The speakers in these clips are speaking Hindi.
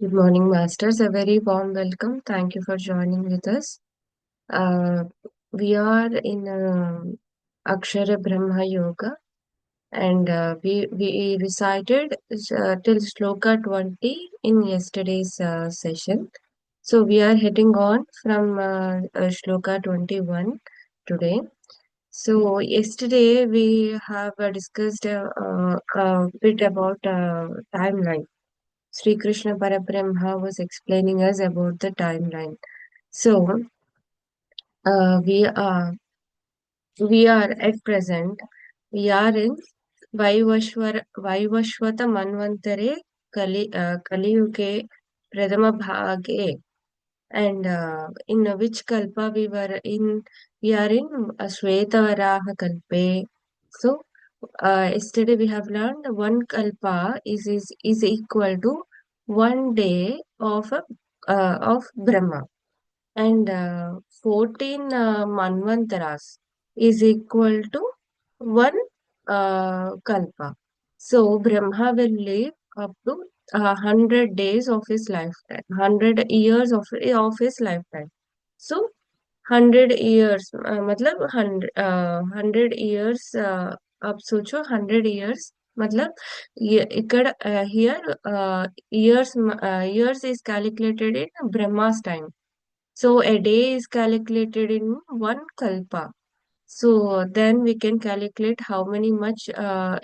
Good morning, Masters. A very warm welcome. Thank you for joining with us. Uh, we are in Akshara Brahma Yoga, and we recited till Shloka 20 in yesterday's session. So we are heading on from Shloka 21 today. So yesterday we have discussed a bit about timeline. Sri Krishna Parabrahma was explaining us about the timeline. So we are at present we are in Vaivashvata Manvantare Kaliyuge Pradama Bhage, and in which kalpa we were in. We are in Shvetavaraha Kalpe. So yesterday we have learned one kalpa is equal to 1 day of Brahma, and 14 manvantaras is equal to one kalpa. So Brahma will live up to 100 days of his lifetime, 100 years of his lifetime. So 100 years, मतलब 100 years, आप सोचो 100 years मतलब ये ఇక్కడ here years is calculated in Brahma's time. So a day is calculated in one kalpa. So then we can calculate how many much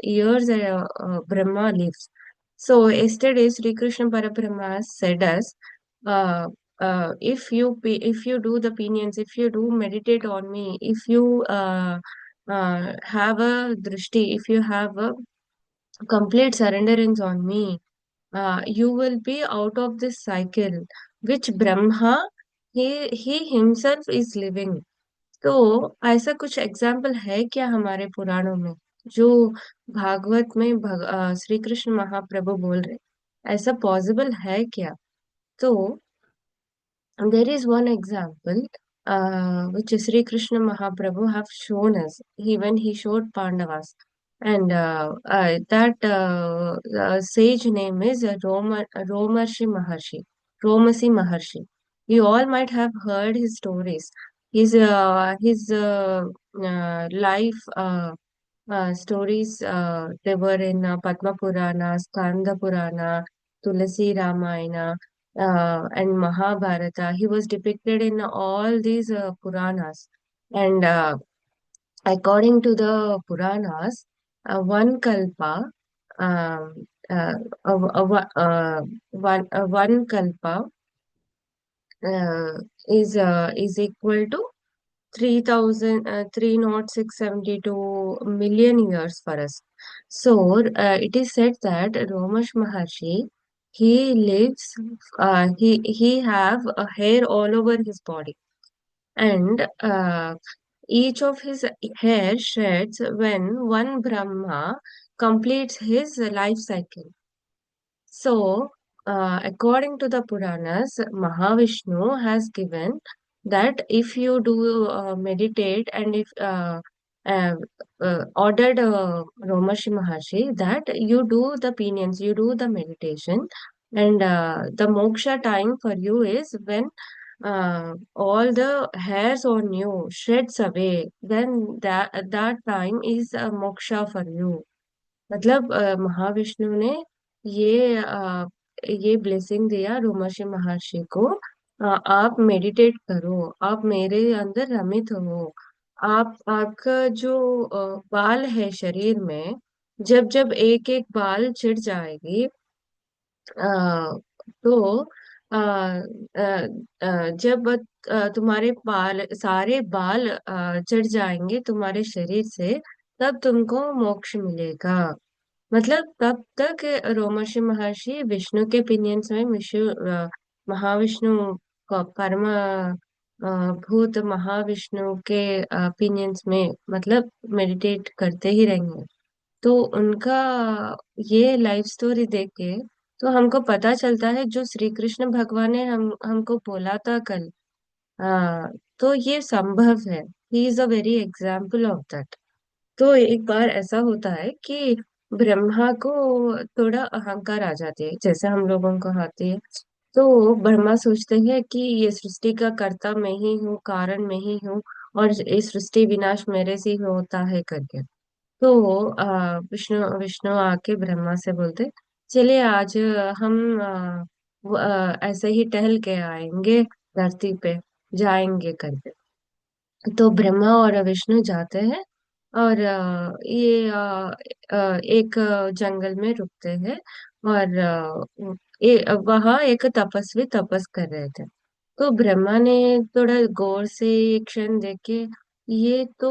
years Brahma lives. So yesterday Sri Krishna Parabrahma said us, uh, if you do the penance, if you do meditate on me, if you have a drishti, if you have a complete surrenderance on me, you will be out of this cycle which Brahma he himself is living. तो ऐसा कुछ एग्जाम्पल है क्या हमारे पुराणों में जो भागवत में श्री कृष्ण महाप्रभु बोल रहे, ऐसा पॉसिबल है क्या? तो there is one example which Sri Krishna Mahaprabhu have shown us he when he showed Pandavas, and that sage name is Romarshi Maharshi, Romasi Maharshi. You all might have heard his stories. His life stories, they were in Padma Purana, Skanda Purana, Tulasi Ramayana, and Mahabharata. He was depicted in all these Puranas. And according to the Puranas, one kalpa, um, one kalpa uh, is equal to 3,000, 30672 million years for us. So it is said that Romash Maharshi, he lives, he have a hair all over his body, and each of his hair sheds when one Brahma completes his life cycle. So, according to the Puranas, Mahavishnu has given that if you do meditate, and if uh, ordered Romashi Maharshi that you do the penance, you do the meditation, and the moksha time for you is when all the hairs on you shreds away, then that time is a moksha for you. मतलब महाविष्णु ने ये ये ब्लेसिंग दिया रोमर्षि महर्षि को। आप मेडिटेट करो, आप मेरे अंदर रमित हो। आप आपका जो बाल है शरीर में, जब जब एक एक बाल चिढ़ जाएगी, तो जब तुम्हारे बाल सारे बाल चिढ़ जाएंगे तुम्हारे शरीर से, तब तुमको मोक्ष मिलेगा। मतलब तब तक रोमर्षि महर्षि विष्णु के ओपिनियंस में महाविष्णु का परम भूत महाविष्णु के ओपिनियंस में मतलब मेडिटेट करते ही रहेंगे। तो उनका ये लाइफ स्टोरी देख के तो हमको पता चलता है जो श्री कृष्ण भगवान ने हमको बोला था कल, तो ये संभव है। He is a very example of that. तो एक बार ऐसा होता है कि ब्रह्मा को थोड़ा अहंकार आ जाती है, जैसे हम लोगों को आती है। तो ब्रह्मा सोचते हैं कि ये सृष्टि का कर्ता मैं ही हूँ, कारण मैं ही हूँ, और ये सृष्टि विनाश मेरे से ही होता है करके। तो विष्णु विष्णु आके ब्रह्मा से बोलते, चलिए आज हम ऐसे ही टहल के आएंगे, धरती पे जाएंगे करके। तो ब्रह्मा और विष्णु जाते हैं, और एक जंगल में रुकते हैं, और वहाँ एक तपस्वी तपस कर रहे थे। तो ब्रह्मा ने थोड़ा गौर से एक क्षण देखे, ये तो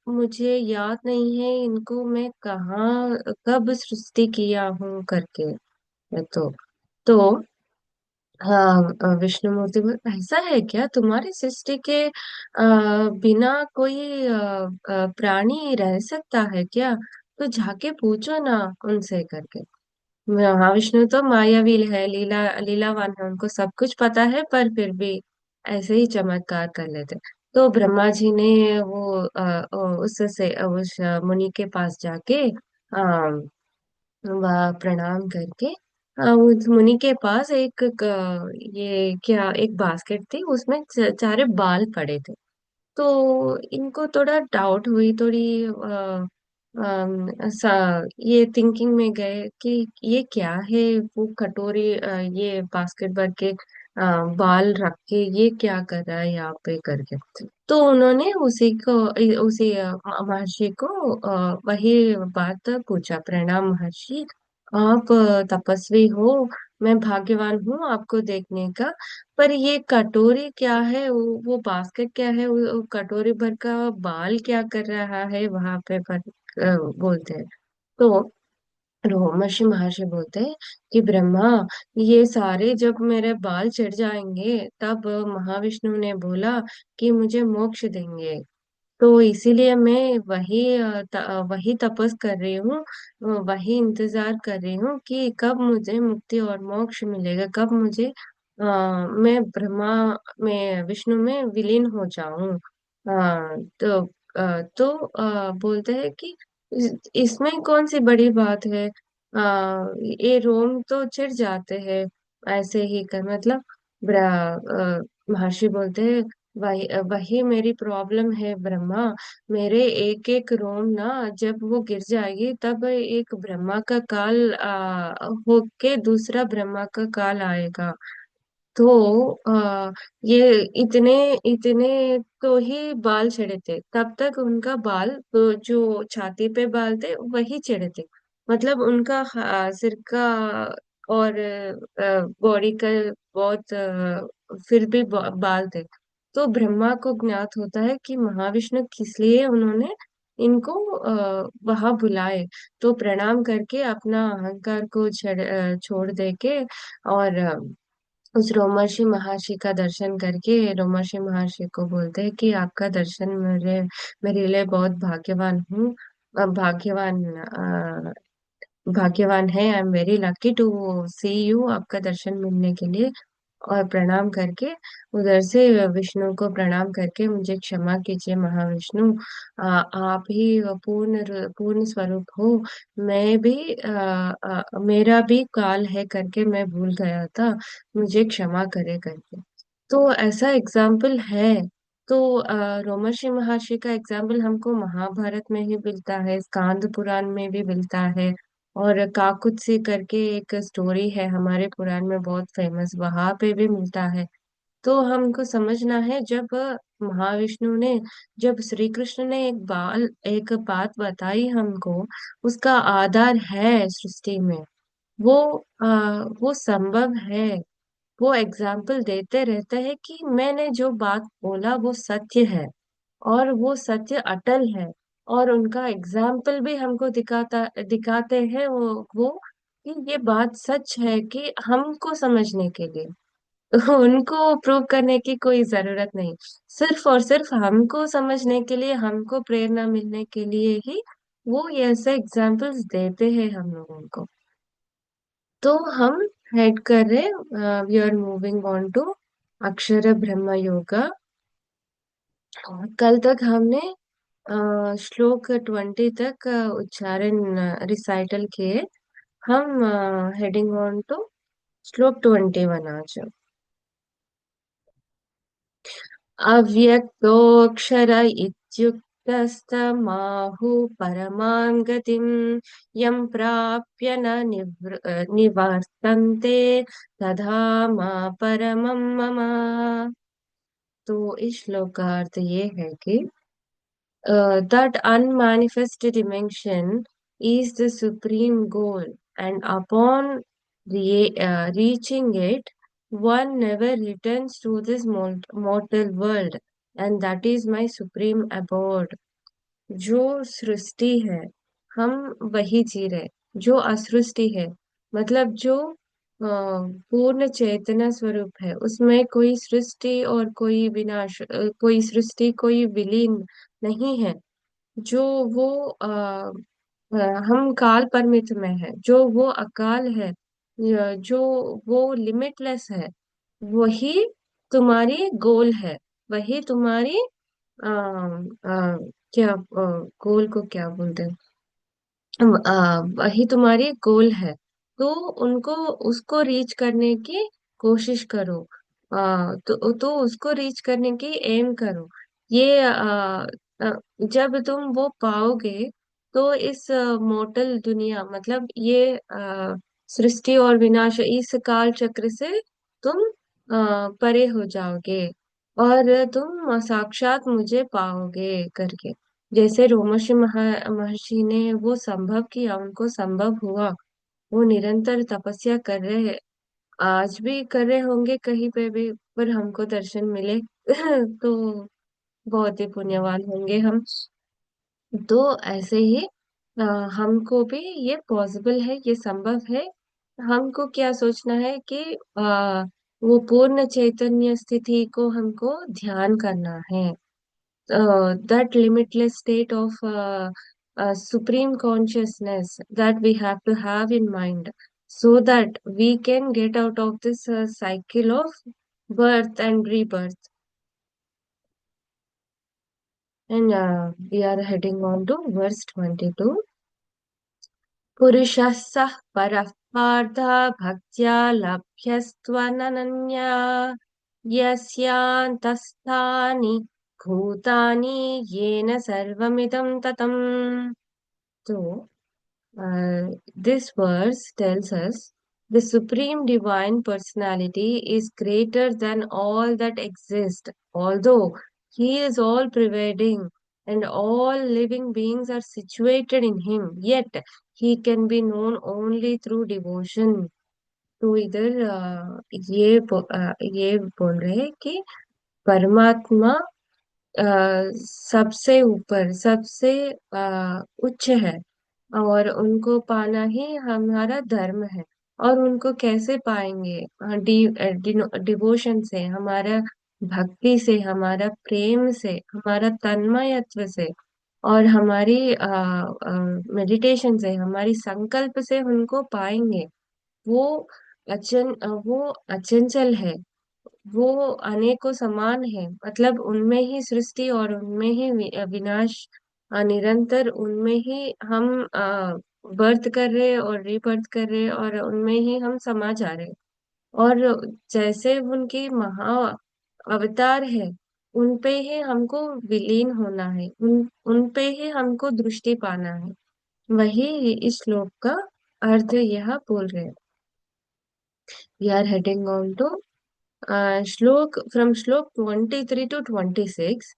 मुझे याद नहीं है इनको मैं कहाँ कब सृष्टि किया हूँ करके। तो हाँ, विष्णुमूर्ति बोले, ऐसा है क्या तुम्हारी सृष्टि के बिना कोई प्राणी रह सकता है क्या? तो जाके पूछो ना उनसे करके। महाविष्णु तो मायावी है, लीलावान है, उनको सब कुछ पता है, पर फिर भी ऐसे ही चमत्कार कर लेते। तो ब्रह्मा जी ने उस मुनि के पास जाके वह प्रणाम करके उस मुनि के पास ये क्या एक बास्केट थी, उसमें सारे बाल पड़े थे। तो इनको थोड़ा डाउट हुई, थोड़ी ये थिंकिंग में गए कि ये क्या है, वो कटोरी ये बास्केट भर के बाल रख के ये क्या कर रहा है यहाँ पे करके। तो उन्होंने उसी महर्षि को वही बात पूछा, प्रणाम महर्षि, आप तपस्वी हो, मैं भाग्यवान हूँ आपको देखने का, पर ये कटोरी क्या है, वो बास्केट क्या है, वो कटोरी भर का बाल क्या कर रहा है वहां पे, पर बोलते हैं। तो रोमर्षि महर्षि बोलते हैं कि ब्रह्मा, ये सारे जब मेरे बाल चढ़ जाएंगे तब महाविष्णु ने बोला कि मुझे मोक्ष देंगे। तो इसीलिए मैं वही तपस कर रही हूँ, वही इंतजार कर रही हूँ कि कब मुझे मुक्ति और मोक्ष मिलेगा, कब मैं ब्रह्मा में विष्णु में विलीन हो जाऊं। बोलते हैं कि इसमें कौन सी बड़ी बात है, ये रोम तो चिढ़ जाते हैं ऐसे ही कर, मतलब महर्षि बोलते हैं, वही मेरी प्रॉब्लम है ब्रह्मा, मेरे एक एक रोम ना जब वो गिर जाएगी तब एक ब्रह्मा का काल होके दूसरा ब्रह्मा का काल आएगा। तो ये इतने इतने तो ही बाल छिड़े थे, तब तक उनका बाल तो जो छाती पे बाल थे वही छिड़े थे, मतलब उनका सिर का और बॉडी का बहुत फिर भी बाल थे। तो ब्रह्मा को ज्ञात होता है कि महाविष्णु किस लिए उन्होंने इनको वहां बुलाए। तो प्रणाम करके अपना अहंकार को छोड़ दे के, और उस रोमर्षि महर्षि का दर्शन करके रोमर्षि महर्षि को बोलते हैं कि आपका दर्शन मेरे लिए बहुत भाग्यवान हूँ, भाग्यवान है, I am very lucky to see you, आपका दर्शन मिलने के लिए। और प्रणाम करके उधर से विष्णु को प्रणाम करके, मुझे क्षमा कीजिए महाविष्णु, आप ही पूर्ण स्वरूप हो, मैं भी मेरा भी काल है करके मैं भूल गया था, मुझे क्षमा करे करके। तो ऐसा एग्जाम्पल है। तो रोमर्षि महर्षि का एग्जाम्पल हमको महाभारत में ही मिलता है, स्कांद पुराण में भी मिलता है, और काकुत्सी करके एक स्टोरी है हमारे पुराण में बहुत फेमस, वहां पे भी मिलता है। तो हमको समझना है, जब महाविष्णु ने, जब श्री कृष्ण ने एक बात बताई हमको, उसका आधार है सृष्टि में, वो वो संभव है, वो एग्जाम्पल देते रहते हैं कि मैंने जो बात बोला वो सत्य है, और वो सत्य अटल है। और उनका एग्जाम्पल भी हमको दिखाते हैं, वो कि ये बात सच है कि हमको समझने के लिए उनको प्रूव करने की कोई जरूरत नहीं, सिर्फ और सिर्फ हमको समझने के लिए, हमको प्रेरणा मिलने के लिए ही वो ऐसे एग्जाम्पल्स देते हैं हम लोगों को। तो हम हेड कर रहे, we are moving on to Akshar Brahma yoga. कल तक हमने श्लोक 20 तक उच्चारण रिसाइटल किए। हम हेडिंग ऑन टू श्लोक 21 आज। अव्यक्तोऽक्षर इत्युक्तस्तमाहुः परमां गतिम् यं प्राप्य न निवर्तन्ते तधामा परमं मम। तो इस श्लोक का अर्थ ये है कि that unmanifest dimension is the supreme goal, and upon reaching it, one never returns to this mortal world, and that is my supreme abode. जो सृष्टि है हम वही जी रहे, जो असृष्टि है मतलब जो पूर्ण चेतना स्वरूप है, उसमें कोई सृष्टि और कोई विनाश, कोई सृष्टि कोई विलीन नहीं है। जो वो हम काल परिमित में है, जो वो अकाल है, जो वो लिमिटलेस है, वही तुम्हारी गोल है, वही तुम्हारी आ, आ, क्या गोल को क्या बोलते हैं, वही तुम्हारी गोल है। तो उनको उसको रीच करने की कोशिश करो। तो उसको रीच करने की एम करो। ये आ, जब तुम वो पाओगे तो इस मोटल दुनिया मतलब ये सृष्टि और विनाश इस काल चक्र से तुम परे हो जाओगे और तुम साक्षात मुझे पाओगे करके। जैसे रोमर्षि महर्षि ने वो संभव किया, उनको संभव हुआ। वो निरंतर तपस्या कर रहे हैं, आज भी कर रहे होंगे कहीं पे भी, पर हमको दर्शन मिले तो बहुत ही पुण्यवान होंगे हम। तो ऐसे ही अ, हमको भी ये पॉसिबल है, ये संभव है। हमको क्या सोचना है कि वो पूर्ण चैतन्य स्थिति को हमको ध्यान करना है। That limitless state of supreme consciousness that we have to have in mind so that we can get out of this cycle of birth and rebirth. And we are heading on to verse 22. पुरुषः सः परः पार्थ भक्त्या लभ्यस्त्वनन्या यस्यान्तस्थानि भूतानि येन सर्वमिदं ततम्। So, this verse tells us the Supreme Divine Personality is greater than all that exists, although He is all pervading and all living beings are situated in Him, yet He can be known only through devotion. तो इधर ये बोल रहे हैं कि परमात्मा सबसे ऊपर सबसे उच्च है और उनको पाना ही हमारा धर्म है। और उनको कैसे पाएंगे? डिवोशन से, हमारा भक्ति से, हमारा प्रेम से, हमारा तन्मयत्व से और हमारी मेडिटेशन से, हमारी संकल्प से उनको पाएंगे। वो वो अचंचल है, वो अनेकों समान है, मतलब उनमें ही सृष्टि और उनमें ही विनाश, निरंतर उनमें ही हम बर्थ कर रहे और रीबर्थ कर रहे और उनमें ही हम समा जा रहे। और जैसे उनकी महा अवतार है, उन पे ही हमको विलीन होना है, उन पे ही हमको दृष्टि पाना है। वही इस श्लोक का अर्थ यह बोल रहे हैं। We are heading on to shlok from shlok 23 to 26।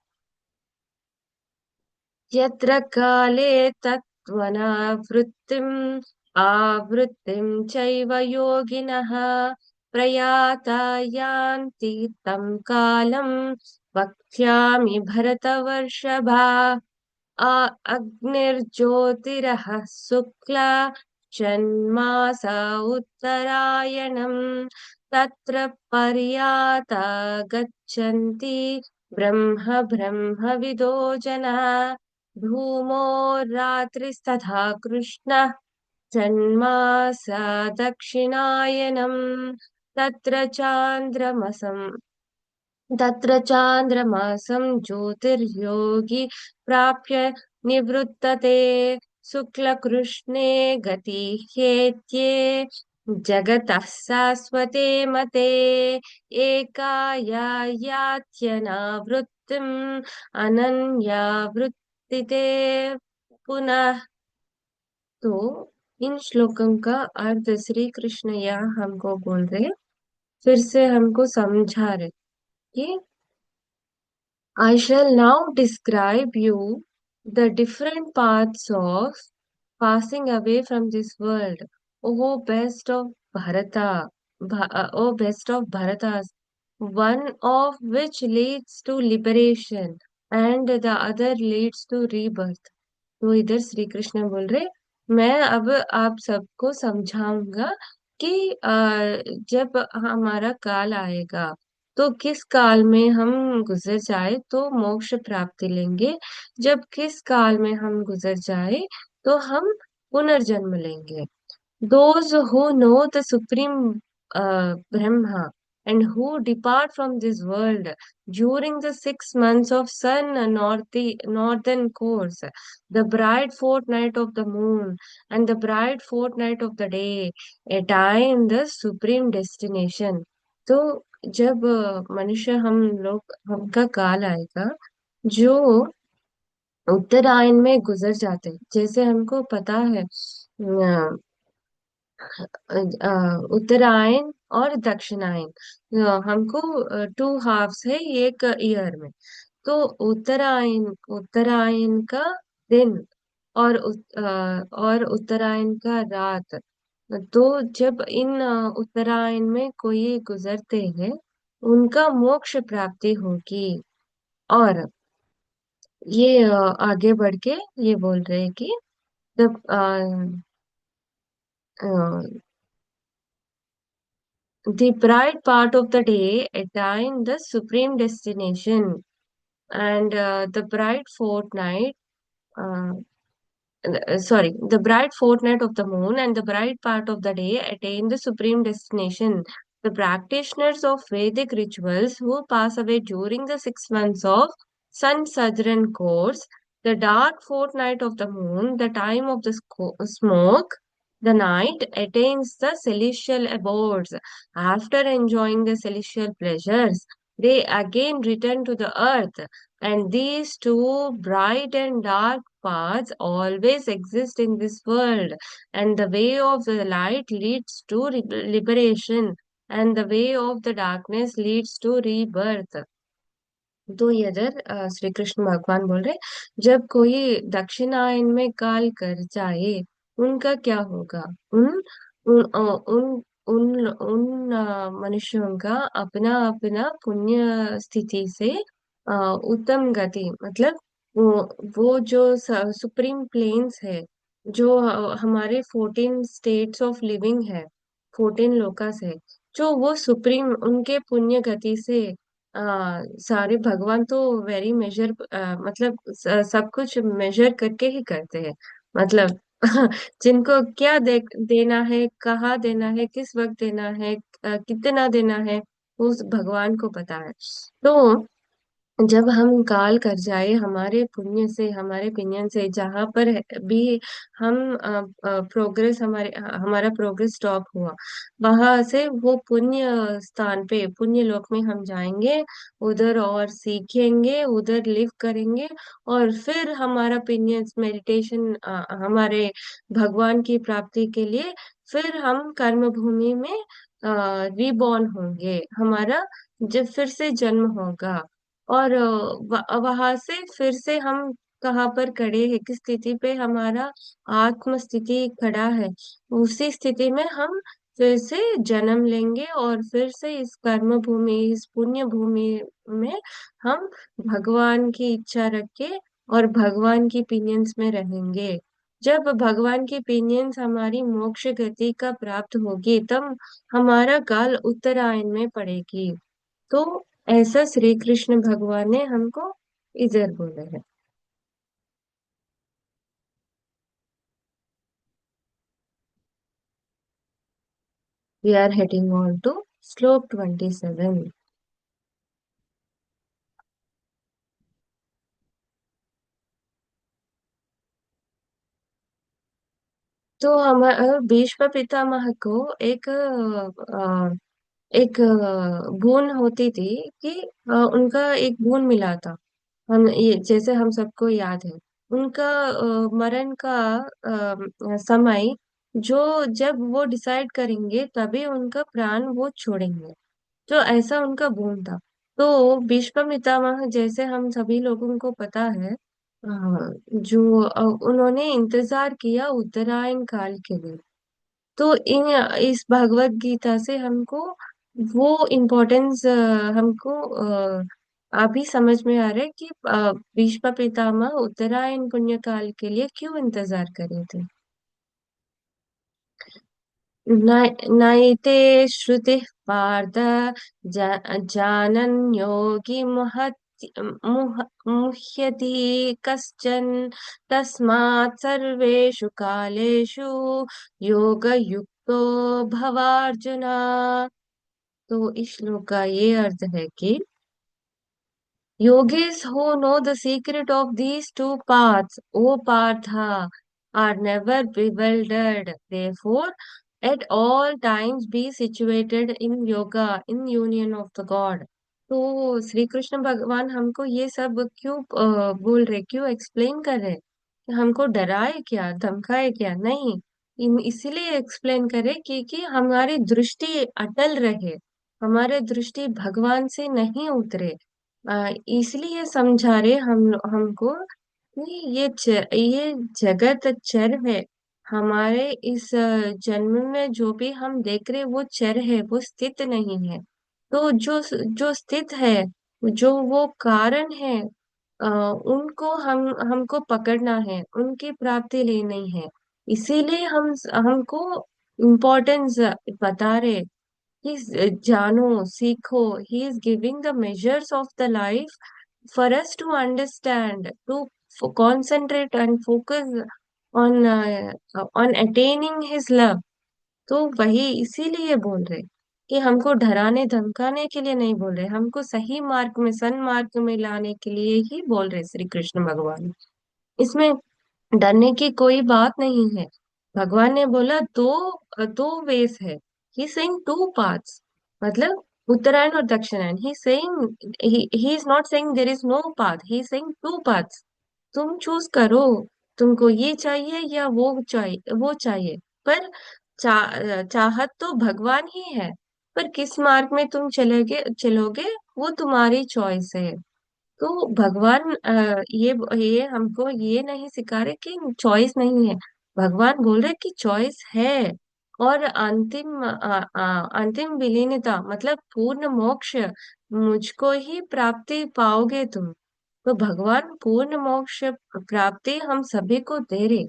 यत्र काले तत्त्वनावृत्तिम् आवृत्तिं चैव योगिनः प्रयाता यान्ति तं कालं वक्ष्यामि भरतवर्षभा। अग्निर्ज्योतिरः शुक्ला षण्मासा उत्तरायणम् तत्र पर्याता गच्छन्ति ब्रह्म ब्रह्मविदो जनाः। धूमो रात्रिस्तथा कृष्णः षण्मासा दक्षिणायनम् तत्र चान्द्रमसम् तत्र चान्द्रमासं ज्योतिर्योगी प्राप्य निवृत्तते शुक्लकृष्णे गति ह्येत्ये जगतः शाश्वते मते एकायायात्यनावृत्तिम् अनन्यावृत्तिते पुनः। तो इन श्लोकों का अर्थ श्री कृष्ण यहाँ हमको बोल रहे, फिर से हमको समझा रहे कि I shall now describe you the different paths of passing away from this world. O best of O best of Bharatas, one of which leads to liberation and the other leads to rebirth. तो इधर श्री कृष्ण बोल रहे, मैं अब आप सबको समझाऊंगा कि जब हमारा काल आएगा तो किस काल में हम गुजर जाए तो मोक्ष प्राप्ति लेंगे, जब किस काल में हम गुजर जाए तो हम पुनर्जन्म लेंगे। Those who know the Supreme Brahma and who depart from this world during the 6 months of northern course, the bright fortnight of the moon and the bright fortnight of the day, attain the supreme destination. तो जब मनुष्य हम लोग हमका काल आएगा जो उत्तरायण में गुजर जाते हैं, जैसे हमको पता है उत्तरायण और दक्षिणायन, हमको 2 हाफ्स है एक ईयर में। तो उत्तरायण उत्तरायण का दिन और और उत्तरायण का रात, तो जब इन उत्तरायण में कोई गुजरते हैं उनका मोक्ष प्राप्ति होगी। और ये आगे बढ़ के ये बोल रहे हैं कि जब the bright part of the day attain the supreme destination, and the bright fortnight, uh, the bright fortnight of the moon and the bright part of the day attain the supreme destination. The practitioners of Vedic rituals who pass away during the 6 months of sun sojourn course, the dark fortnight of the moon, the time of the smoke, the night attains the celestial abodes. After enjoying the celestial pleasures, they again return to the earth, and these two bright and dark paths always exist in this world, and the way of the light leads to liberation, and the way of the darkness leads to rebirth. तो ये इधर श्री कृष्ण भगवान बोल रहे, जब कोई दक्षिणायन में काल कर जाए उनका क्या होगा। उन उन अ, उन उन उन मनुष्यों का अपना अपना पुण्य स्थिति से उत्तम गति, मतलब वो जो सुप्रीम प्लेन्स है, जो हमारे 14 स्टेट्स ऑफ लिविंग है, 14 लोकस है, जो वो सुप्रीम उनके पुण्य गति से सारे भगवान तो वेरी मेजर, मतलब सब कुछ मेजर करके ही करते हैं, मतलब जिनको क्या देना है, कहाँ देना है, किस वक्त देना है, कितना देना है, उस भगवान को पता है। तो जब हम काल कर जाए हमारे पुण्य से, हमारे पुण्य से, जहां पर भी हम प्रोग्रेस हमारा प्रोग्रेस स्टॉप हुआ, वहां से वो पुण्य स्थान पे, पुण्य लोक में हम जाएंगे, उधर और सीखेंगे, उधर लिव करेंगे, और फिर हमारा पुण्य मेडिटेशन हमारे भगवान की प्राप्ति के लिए फिर हम कर्म भूमि में रिबॉर्न होंगे, हमारा जब फिर से जन्म होगा। और वहां से फिर से हम कहाँ पर खड़े हैं, किस स्थिति पे हमारा आत्म स्थिति खड़ा है, उसी स्थिति में हम फिर से जन्म लेंगे, और फिर से इस कर्म भूमि, इस पुण्य भूमि में हम भगवान की इच्छा रख के और भगवान की पिनियंस में रहेंगे। जब भगवान की पिनियंस हमारी मोक्ष गति का प्राप्त होगी तब हमारा काल उत्तरायण में पड़ेगी। तो ऐसा श्री कृष्ण भगवान ने हमको इधर बोला है। We are heading on to shlok 27। तो हम भीष्म पितामह को एक बोन होती थी कि उनका एक बोन मिला था। हम ये जैसे हम सबको याद है उनका मरण का समय जो जब वो डिसाइड करेंगे तभी उनका प्राण वो छोड़ेंगे। तो ऐसा उनका बोन था। तो भीष्म पितामह जैसे हम सभी लोगों को पता है जो उन्होंने इंतजार किया उत्तरायण काल के लिए। तो इन इस भगवत गीता से हमको वो इम्पोर्टेंस हमको अभी समझ में आ रहा है कि भीष्म पितामह उत्तरायण पुण्य काल के लिए क्यों इंतजार कर रहे थे। नैते श्रुतिः पार्थ जानन् योगी मुह्यति कश्चन तस्मात् सर्वेषु कालेषु योगयुक्तो भवार्जुन। तो इस श्लोक का ये अर्थ है कि yogis who know the secret of these two paths, O Partha, are never bewildered. Therefore, at all times be situated in yoga, in union of the God. तो श्री कृष्ण भगवान हमको ये सब क्यों बोल रहे, क्यों एक्सप्लेन कर रहे कि हमको डराए क्या, धमकाए क्या? नहीं, इसीलिए एक्सप्लेन करे कि हमारी दृष्टि अटल रहे, हमारे दृष्टि भगवान से नहीं उतरे। इसलिए समझा रहे हमको कि ये जगत चर है। हमारे इस जन्म में जो भी हम देख रहे वो चर है, वो स्थित नहीं है। तो जो जो स्थित है, जो वो कारण है, उनको हमको पकड़ना है, उनकी प्राप्ति लेनी है। इसीलिए हमको इम्पोर्टेंस बता रहे कि जानो सीखो। He is giving the measures of the life for us to understand, to concentrate and focus on attaining his love। तो वही इसीलिए बोल रहे कि हमको डराने धमकाने के लिए नहीं बोल रहे, हमको सही मार्ग में सन्मार्ग में लाने के लिए ही बोल रहे श्री कृष्ण भगवान। इसमें डरने की कोई बात नहीं है। भगवान ने बोला दो वेस है। ही सेइंग टू पाथ्स, मतलब उत्तरायण और दक्षिणायन। He saying he is not saying there is no path, he is saying two paths. तुम चूज करो, तुमको ये चाहिए या वो चाहिए। पर चाहत तो भगवान ही है, पर किस मार्ग में तुम चलोगे वो तुम्हारी चॉइस है। तो भगवान ये हमको ये नहीं सिखा रहे कि चॉइस नहीं है। भगवान बोल रहे कि चॉइस है। और अंतिम विलीनता मतलब पूर्ण मोक्ष मुझको ही प्राप्ति पाओगे तुम। तो भगवान पूर्ण मोक्ष प्राप्ति हम सभी को दे रहे,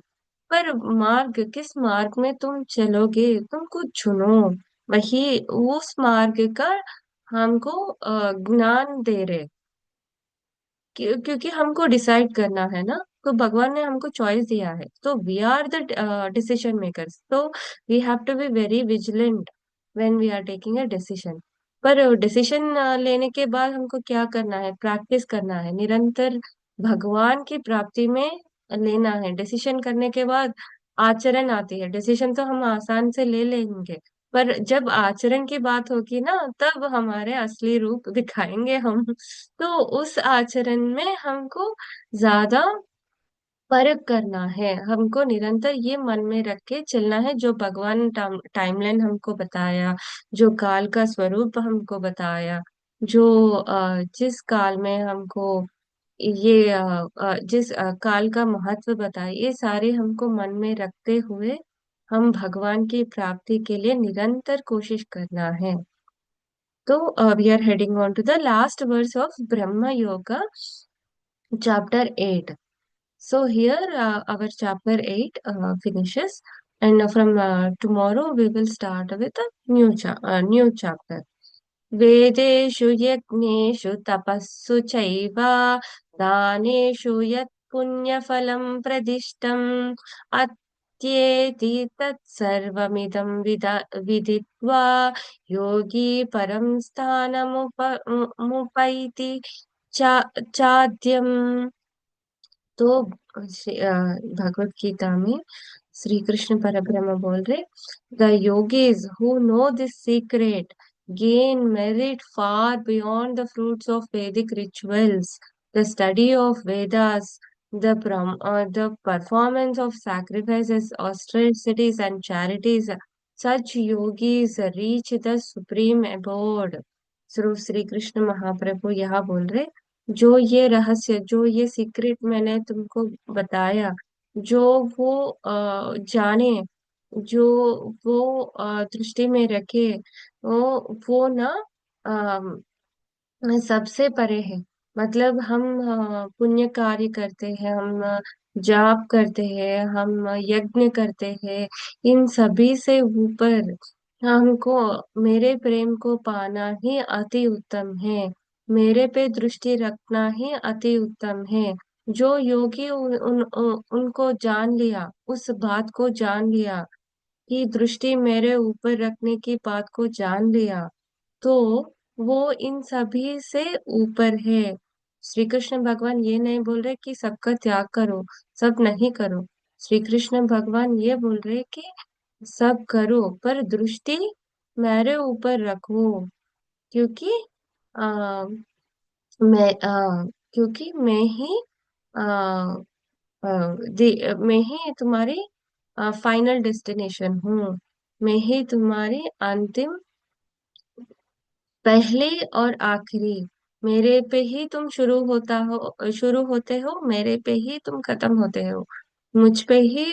पर मार्ग किस मार्ग में तुम चलोगे तुमको चुनो। वही उस मार्ग का हमको ज्ञान दे रहे, क्योंकि हमको डिसाइड करना है ना। तो भगवान ने हमको चॉइस दिया है, तो we are the decision makers. तो we have to be very vigilant when we are taking a decision. पर डिसीजन लेने के बाद हमको क्या करना है, प्रैक्टिस करना है निरंतर भगवान की प्राप्ति में लेना है। डिसीजन करने के बाद आचरण आती है। डिसीजन तो हम आसान से ले लेंगे, पर जब आचरण की बात होगी ना तब हमारे असली रूप दिखाएंगे हम। तो उस आचरण में हमको ज्यादा परख करना है, हमको निरंतर ये मन में रख के चलना है जो भगवान टाइमलाइन हमको बताया, जो काल का स्वरूप हमको बताया, जो जिस काल में हमको ये जिस काल का महत्व बताया, ये सारे हमको मन में रखते हुए हम भगवान की प्राप्ति के लिए निरंतर कोशिश करना है। तो we are heading on to the last verse of Brahma Yoga chapter 8. So here our chapter 8 finishes, and from tomorrow we will start with a new chapter. वेदेषु यज्ञेषु तपस्सु चैव दानेषु यत् पुण्यफलं प्रदिष्टम् अत्येति तत्सर्वमिदं विदित्वा योगी परं स्थानमुपैति चाद्यम्। तो भगवत गीता में श्री कृष्ण परब्रह्म बोल रहे, the yogis who know this secret gain merit far beyond the fruits of Vedic rituals, the study of Vedas, the performance of sacrifices, austerities, and charities. Such yogis reach the supreme abode. Shri Krishna Mahaprabhu यहाँ बोल रहे, जो ये रहस्य, जो ये सीक्रेट मैंने तुमको बताया, जो वो जाने, जो वो दृष्टि में रखे, वो ना सबसे परे है। मतलब हम पुण्य कार्य करते हैं, हम जाप करते हैं, हम यज्ञ करते हैं, इन सभी से ऊपर हमको मेरे प्रेम को पाना ही अति उत्तम है। मेरे पे दृष्टि रखना ही अति उत्तम है। जो योगी उनको जान लिया, उस बात को जान लिया कि दृष्टि मेरे ऊपर रखने की बात को जान लिया, तो वो इन सभी से ऊपर है। श्री कृष्ण भगवान ये नहीं बोल रहे कि सबका त्याग करो, सब नहीं करो। श्री कृष्ण भगवान ये बोल रहे कि सब करो पर दृष्टि मेरे ऊपर रखो, क्योंकि आ, मैं क्योंकि मैं ही आ, मैं ही तुम्हारी फाइनल डेस्टिनेशन हूँ। मैं ही तुम्हारी अंतिम, पहले और आखिरी। मेरे पे ही तुम शुरू होते हो, मेरे पे ही तुम खत्म होते हो। मुझ पे ही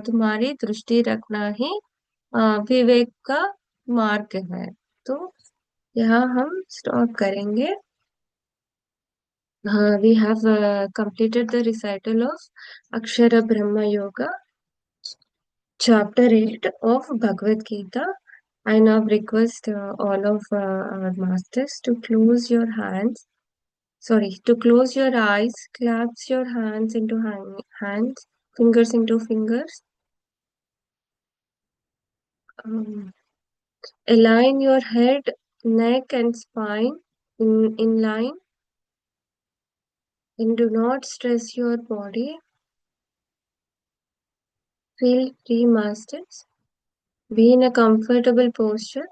तुम्हारी दृष्टि रखना ही विवेक का मार्ग है। तो यहाँ हम स्टॉप करेंगे। We have completed the recital of Akshara Brahma Yoga, chapter 8 of Bhagavad Gita. I now request all of our masters to close your hands, sorry, to close your eyes, clasp your hands into hands, fingers into fingers. Um, Align your head, neck, and spine in line, and do not stress your body. Feel free, masters. Be in a comfortable posture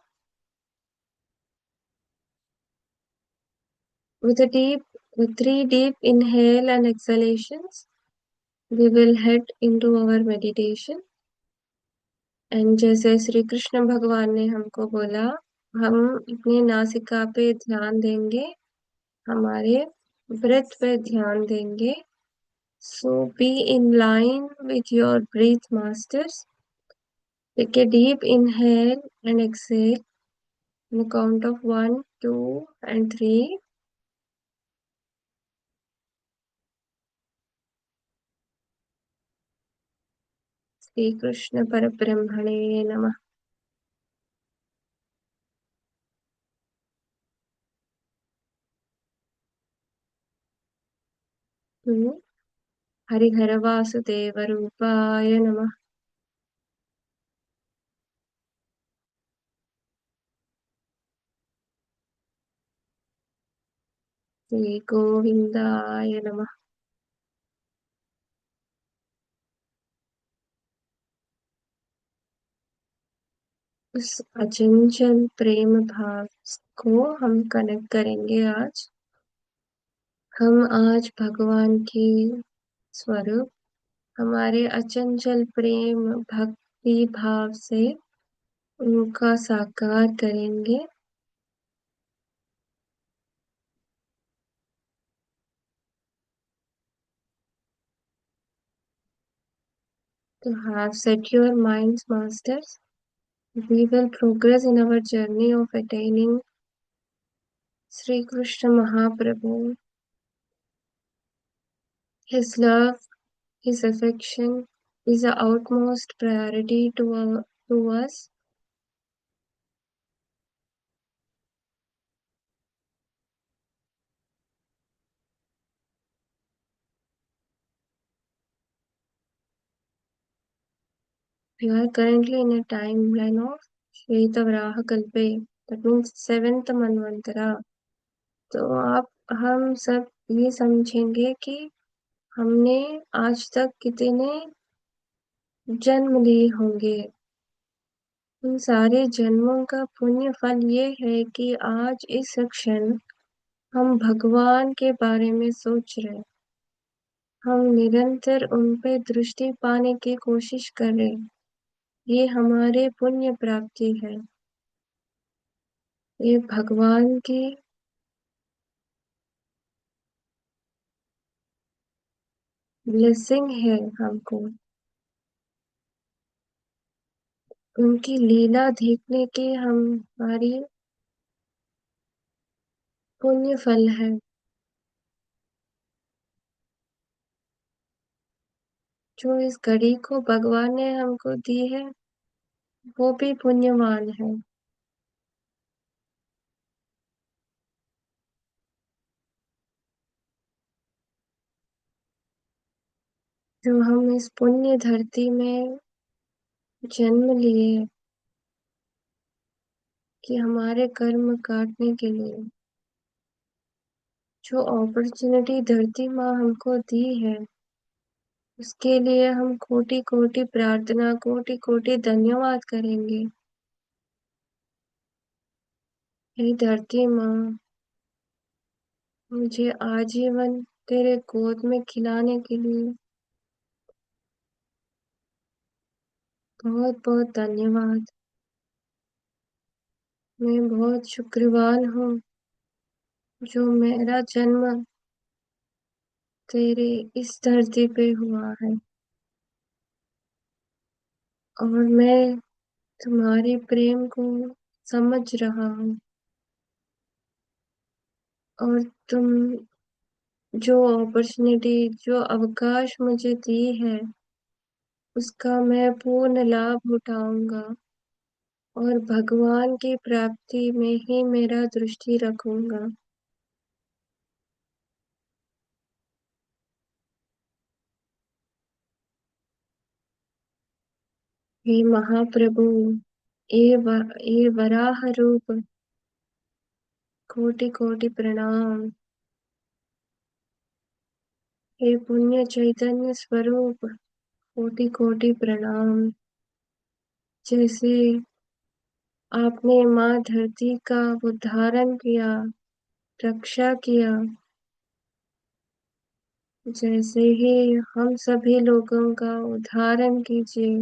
with a deep, with three deep inhale and exhalations. We will head into our meditation. And जैसे श्री कृष्ण भगवान ने हमको बोला, हम अपनी नासिका पे ध्यान देंगे, हमारे ब्रेथ पे ध्यान देंगे। So be in line with your breath masters. Take a deep inhale and exhale in count of 1, 2 and 3। Shri Krishna परब्रह्मणे नमः। हरिहर वासुदेव रूपाय नमः। श्री गोविंदाय नमः। उस अचंचल प्रेम भाव को हम कनेक्ट करेंगे आज। हम आज भगवान की स्वरूप, हमारे अचंचल प्रेम भक्ति भाव से उनका साकार करेंगे। To have set your minds, masters, we will progress in our journey of attaining Sri Krishna Mahaprabhu. His love, his affection is the utmost priority to us. We are currently in a timeline of Shvetavaraha Kalpe, that means 7th Manvantara। तो आप हम सब ये समझेंगे कि हमने आज तक कितने जन्म लिए होंगे। उन सारे जन्मों का पुण्य फल ये है कि आज इस क्षण हम भगवान के बारे में सोच रहे। हम निरंतर उन पे दृष्टि पाने की कोशिश करें। ये हमारे पुण्य प्राप्ति है। ये भगवान की ब्लेसिंग है हमको। उनकी लीला देखने की हमारी पुण्य फल है। जो इस घड़ी को भगवान ने हमको दी है, वो भी पुण्यवान है। जो हम इस पुण्य धरती में जन्म लिए कि हमारे कर्म काटने के लिए, जो अपॉर्चुनिटी धरती माँ हमको दी है, उसके लिए हम कोटि कोटि प्रार्थना, कोटि कोटि धन्यवाद करेंगे। हे धरती माँ, मुझे आजीवन तेरे गोद में खिलाने के लिए बहुत बहुत धन्यवाद। मैं बहुत शुक्रवान हूँ जो मेरा जन्म तेरे इस धरती पे हुआ है, और मैं तुम्हारे प्रेम को समझ रहा हूँ। और तुम जो अपॉर्चुनिटी, जो अवकाश मुझे दी है, उसका मैं पूर्ण लाभ उठाऊंगा और भगवान की प्राप्ति में ही मेरा दृष्टि रखूंगा। हे महाप्रभु, ये वराह रूप, कोटि कोटि प्रणाम। हे पुण्य चैतन्य स्वरूप, कोटि कोटि प्रणाम। जैसे आपने माँ धरती का उद्धारण किया, रक्षा किया, जैसे ही हम सभी लोगों का उद्धारण कीजिए,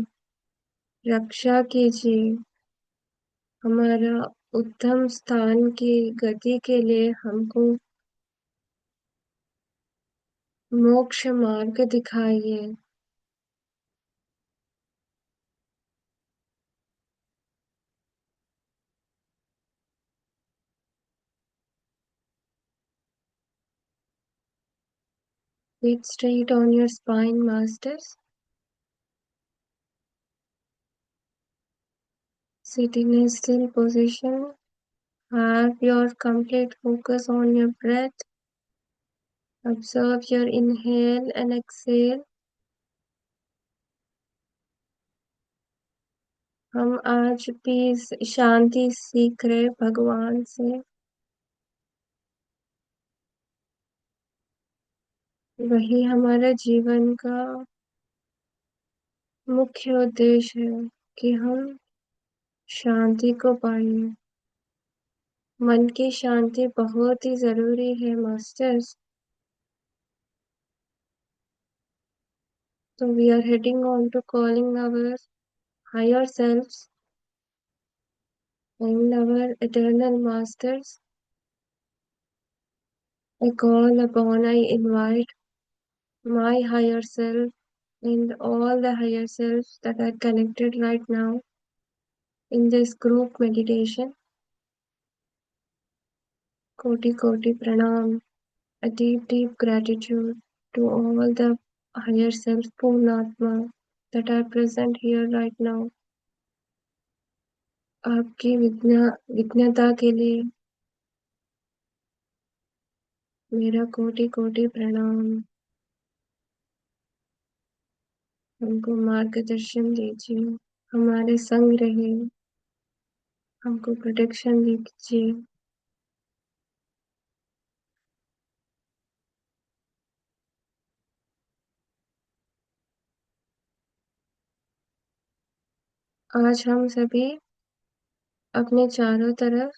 रक्षा कीजिए। हमारा उत्तम स्थान की गति के लिए हमको मोक्ष मार्ग दिखाइए। Sit straight on your spine, masters. Sit in a still position. Have your complete focus on your breath. Observe your inhale and exhale. हम आज पीस शांति सीख रहे भगवान से। वही हमारा जीवन का मुख्य उद्देश्य है कि हम शांति को पाए। मन की शांति बहुत ही जरूरी है, masters. So we are heading on to calling our higher selves and our eternal masters. I call upon, I invite my higher self and all the higher selves that are connected right now in this group meditation. Koti Koti Pranam. A deep, deep gratitude to all the higher selves, Purnatma, that are present here right now. आपकी विज्ञता के लिए मेरा कोटि कोटि प्रणाम। हमको मार्गदर्शन दीजिए, हमारे संग रहिए, हमको प्रोटेक्शन दीजिए। आज हम सभी अपने चारों तरफ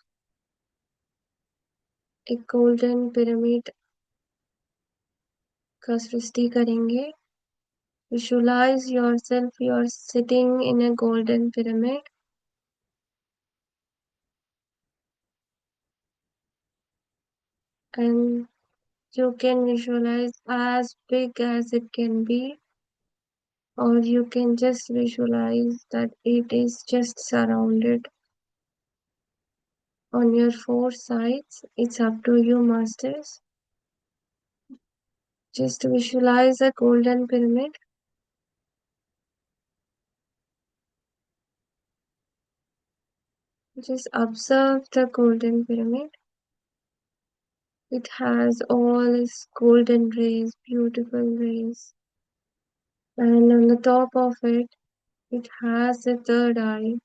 एक गोल्डन पिरामिड का सृष्टि करेंगे। Visualize yourself, you're sitting in a golden pyramid, and you can visualize as big as it can be, or you can just visualize that it is just surrounded on your four sides. It's up to you, masters. Just visualize a golden pyramid. Just observe the golden pyramid. It has all its golden rays, beautiful rays, and on the top of it, it has a third eye.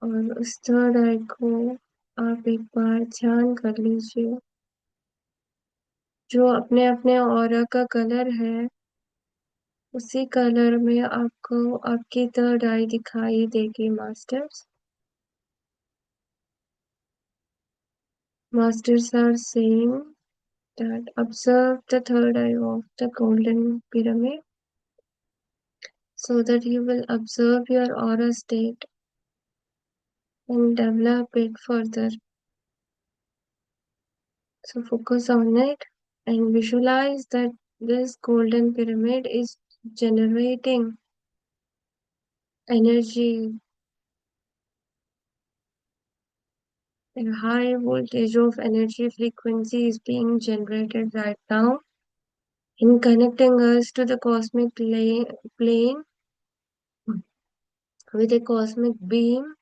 और उस थर्ड आई को आप एक बार ध्यान कर लीजिए। जो अपने अपने ऑरा का कलर है, उसी कलर में आपको आपकी थर्ड आई दिखाई देगी, masters. Masters are saying that observe the third eye of the golden pyramid so that you will observe your aura state and develop it further. So focus on it and visualize that this golden pyramid is generating energy, a high voltage of energy frequency is being generated right now in connecting us to the cosmic plane with a cosmic beam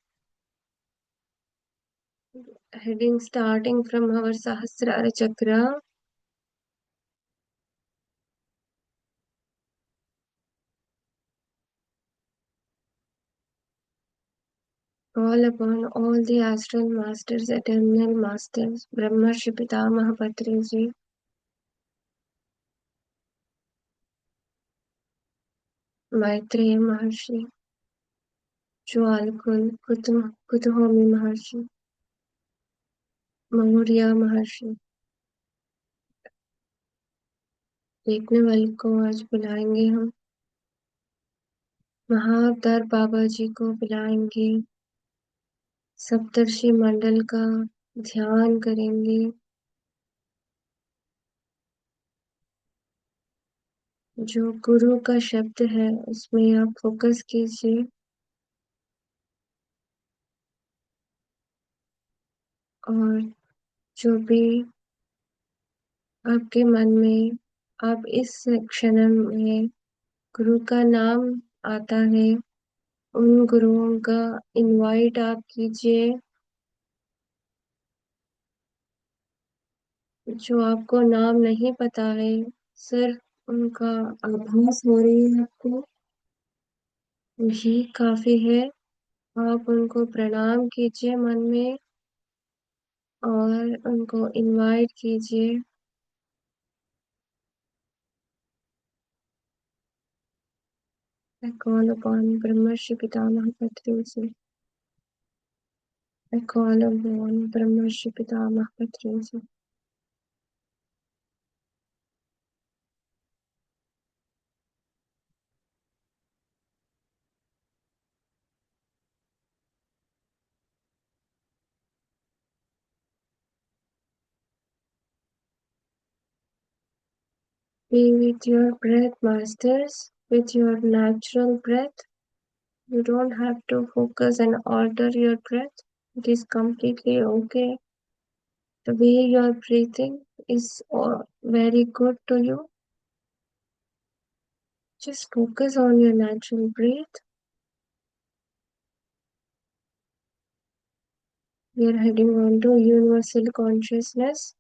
heading starting from our Sahasrara Chakra. Call upon all the astral masters, eternal masters, Brahmarshi Pitamaha Patriji, Maitreya Maharshi, Jwalkul, Kutuhomi Maharshi, Maurya Maharshi। देखने वाले को आज बुलाएंगे हम, महाअवतार बाबा जी को बुलाएंगे, सप्तर्षि मंडल का ध्यान करेंगे। जो गुरु का शब्द है उसमें आप फोकस कीजिए और जो भी आपके मन में आप इस क्षण में गुरु का नाम आता है, उन गुरुओं का इनवाइट आप कीजिए। जो आपको नाम नहीं पता है, सिर्फ उनका आभास हो रही है आपको, वही काफी है। आप उनको प्रणाम कीजिए मन में और उनको इनवाइट कीजिए। I call upon Brahmarshi Pitamaha Patrinji. I call upon Brahmarshi Pitamaha Patrinji. Be with your breath, masters, with your natural breath. You don't have to focus and alter your breath. It is completely okay. The way you are breathing is very good to you. Just focus on your natural breath. We are heading on to universal consciousness.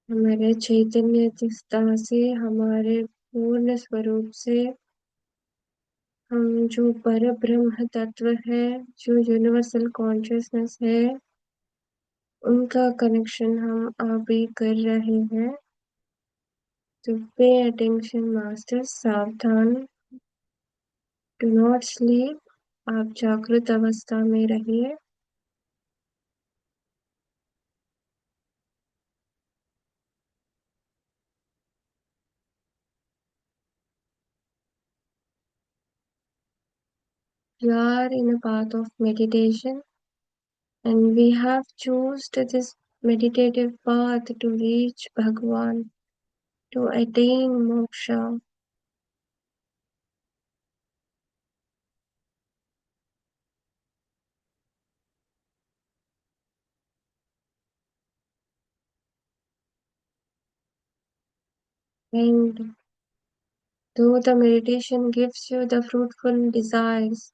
हमारे चैतन्य अवस्था से, हमारे पूर्ण स्वरूप से, हम जो पर ब्रह्म तत्व है, जो यूनिवर्सल कॉन्शियसनेस है, उनका कनेक्शन हम अभी कर रहे हैं। तो पे अटेंशन मास्टर, सावधान, डू नॉट स्लीप, आप जागृत अवस्था में रहिए। You are in a path of meditation and we have chosen this meditative path to reach Bhagwan, to attain moksha. And though the meditation gives you the fruitful desires,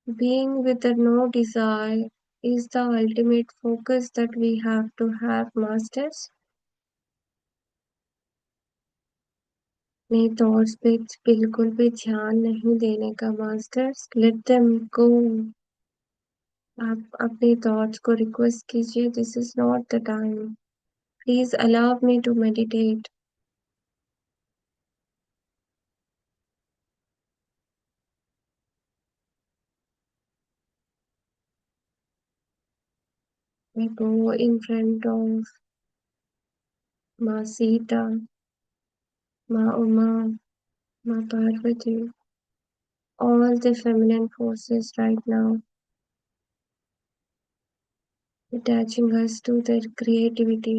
being with the no desire is the ultimate focus that we have to have, masters. अपने थॉट्स पे बिल्कुल भी ध्यान नहीं देने का, मास्टर्स। Let them go. आप अपने थॉट्स को रिक्वेस्ट कीजिए, this is not the time, please allow me to meditate. I go in front of माँ सीता, माँ उमा, माँ Parvati, all the feminine forces right now, attaching us to their creativity।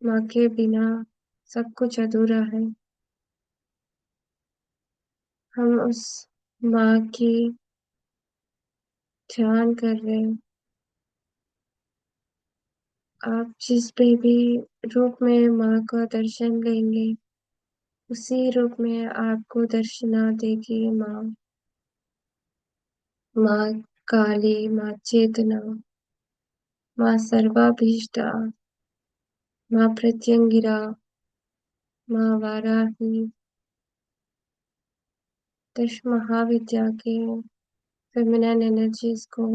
माँ के बिना सब कुछ अधूरा है। हम उस माँ की ध्यान कर रहे हैं। आप जिस पे भी रूप में माँ का दर्शन लेंगे, उसी रूप में आपको दर्शना देगी माँ। माँ काली, माँ चेतना, माँ सर्वाभीष्टा, माँ प्रत्यंगिरा, माँ वाराही, दश महाविद्या के फेमिनिन एनर्जीज को,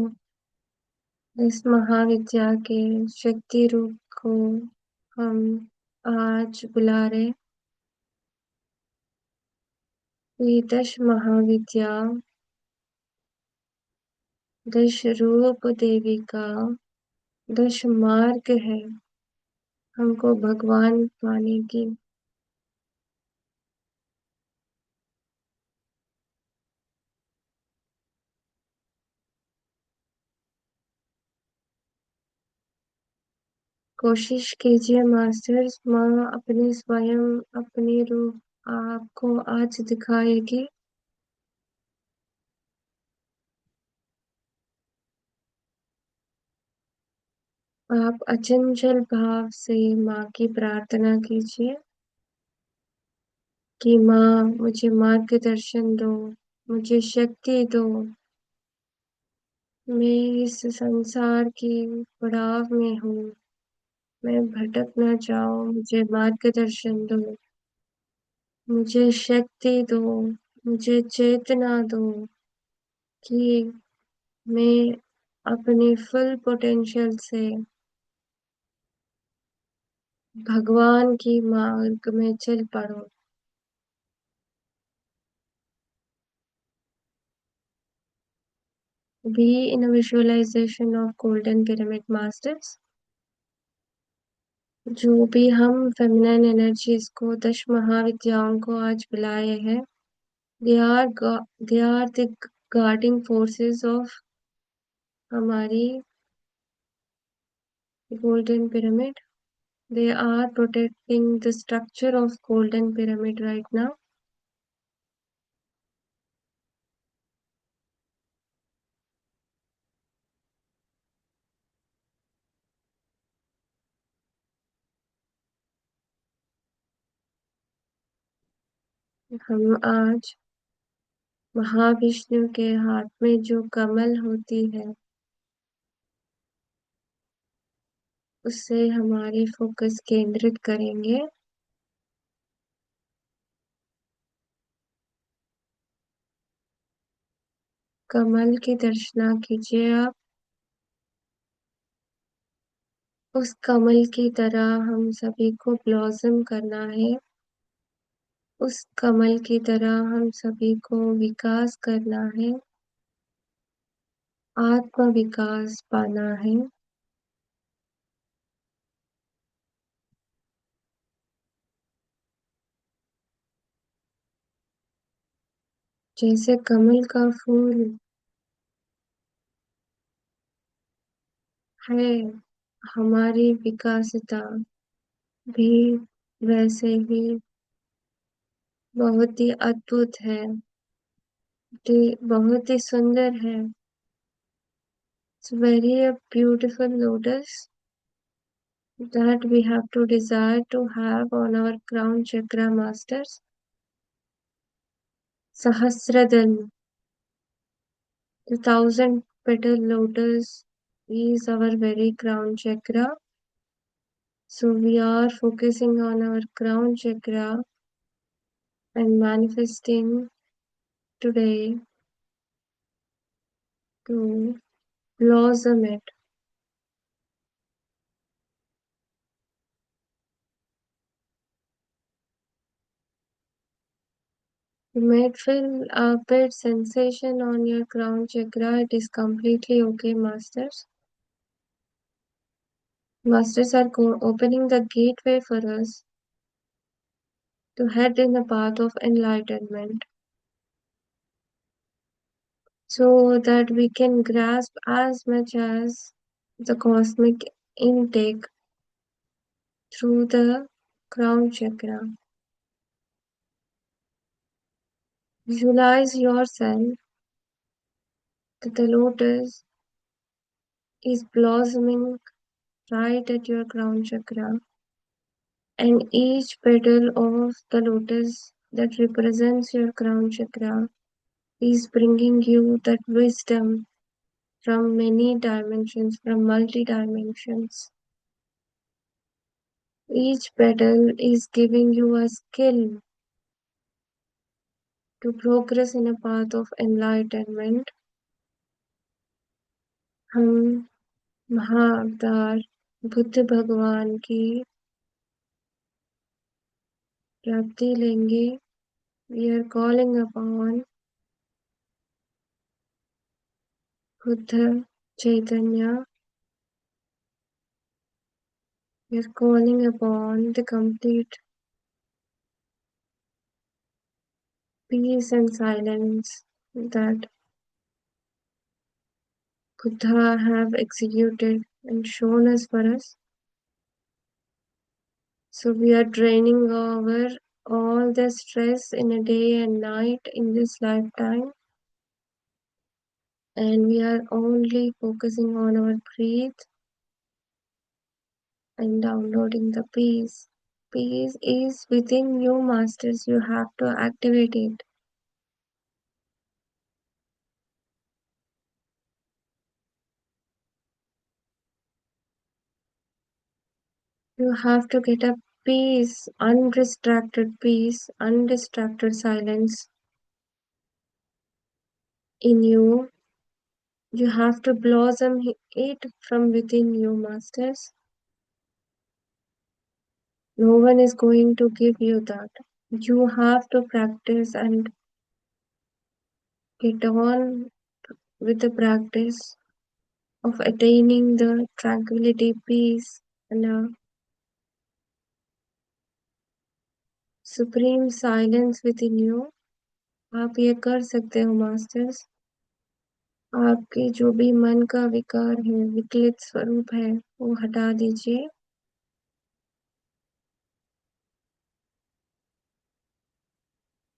इस महाविद्या के शक्ति रूप को हम आज बुला रहे। ये दश महाविद्या, दश रूप देवी का दश मार्ग है हमको भगवान पाने की। कोशिश कीजिए मास्टर्स, माँ अपने स्वयं, अपने रूप आपको आज दिखाएगी। आप अचंचल भाव से माँ की प्रार्थना कीजिए कि माँ मुझे मार्गदर्शन दो, मुझे शक्ति दो। मैं इस संसार की पड़ाव में हूँ, मैं भटक ना जाऊं, मुझे मार्गदर्शन दो, मुझे शक्ति दो, मुझे चेतना दो कि मैं अपने फुल पोटेंशियल से भगवान की मार्ग में चल पड़ूं। Be in a visualization of golden pyramid masters। जो भी हम फेमिनिन एनर्जीज को, दश महाविद्याओं को आज बुलाए हैं, they are they are the guarding forces of हमारी golden pyramid। They are protecting the structure of golden pyramid right now। हम आज महाविष्णु के हाथ में जो कमल होती है, उससे हमारी फोकस केंद्रित करेंगे। कमल की दर्शना कीजिए आप। उस कमल की तरह हम सभी को ब्लॉसम करना है। उस कमल की तरह हम सभी को विकास करना है, आत्म विकास पाना है। जैसे कमल का फूल है, हमारी विकासिता भी वैसे ही बहुत ही अद्भुत है, बहुत ही सुंदर है। It's very a beautiful lotus that we have to desire to have on our crown chakra masters. Sahasradal, the thousand petal lotus is our very crown chakra. So we are focusing on our crown chakra and manifesting today to blossom it. You might feel a bit sensation on your crown chakra. It is completely okay, masters. Masters are opening the gateway for us to head in the path of enlightenment so that we can grasp as much as the cosmic intake through the crown chakra. Visualize yourself that the lotus is blossoming right at your crown chakra, and each petal of the lotus that represents your crown chakra is bringing you that wisdom from many dimensions, from multi dimensions. Each petal is giving you a skill to progress in a path of enlightenment. हम महाअवतार बुद्ध भगवान की प्राप्ति लेंगे. We are calling upon Buddha Chaitanya. We are calling upon the complete peace and silence that Buddha have executed and shown us for us. So we are draining over all the stress in a day and night in this lifetime, and we are only focusing on our breath and downloading the peace. Peace is within you, masters. You have to activate it. You have to get a peace, undistracted silence in you. You have to blossom it from within you, masters. No one is going to give you that. You have to practice and get on with the practice of attaining the tranquility, peace, and a supreme silence within you. आप ये कर सकते हो मास्टर्स. आपके जो भी मन का विकार है, विकलित स्वरूप है, वो हटा दीजिए.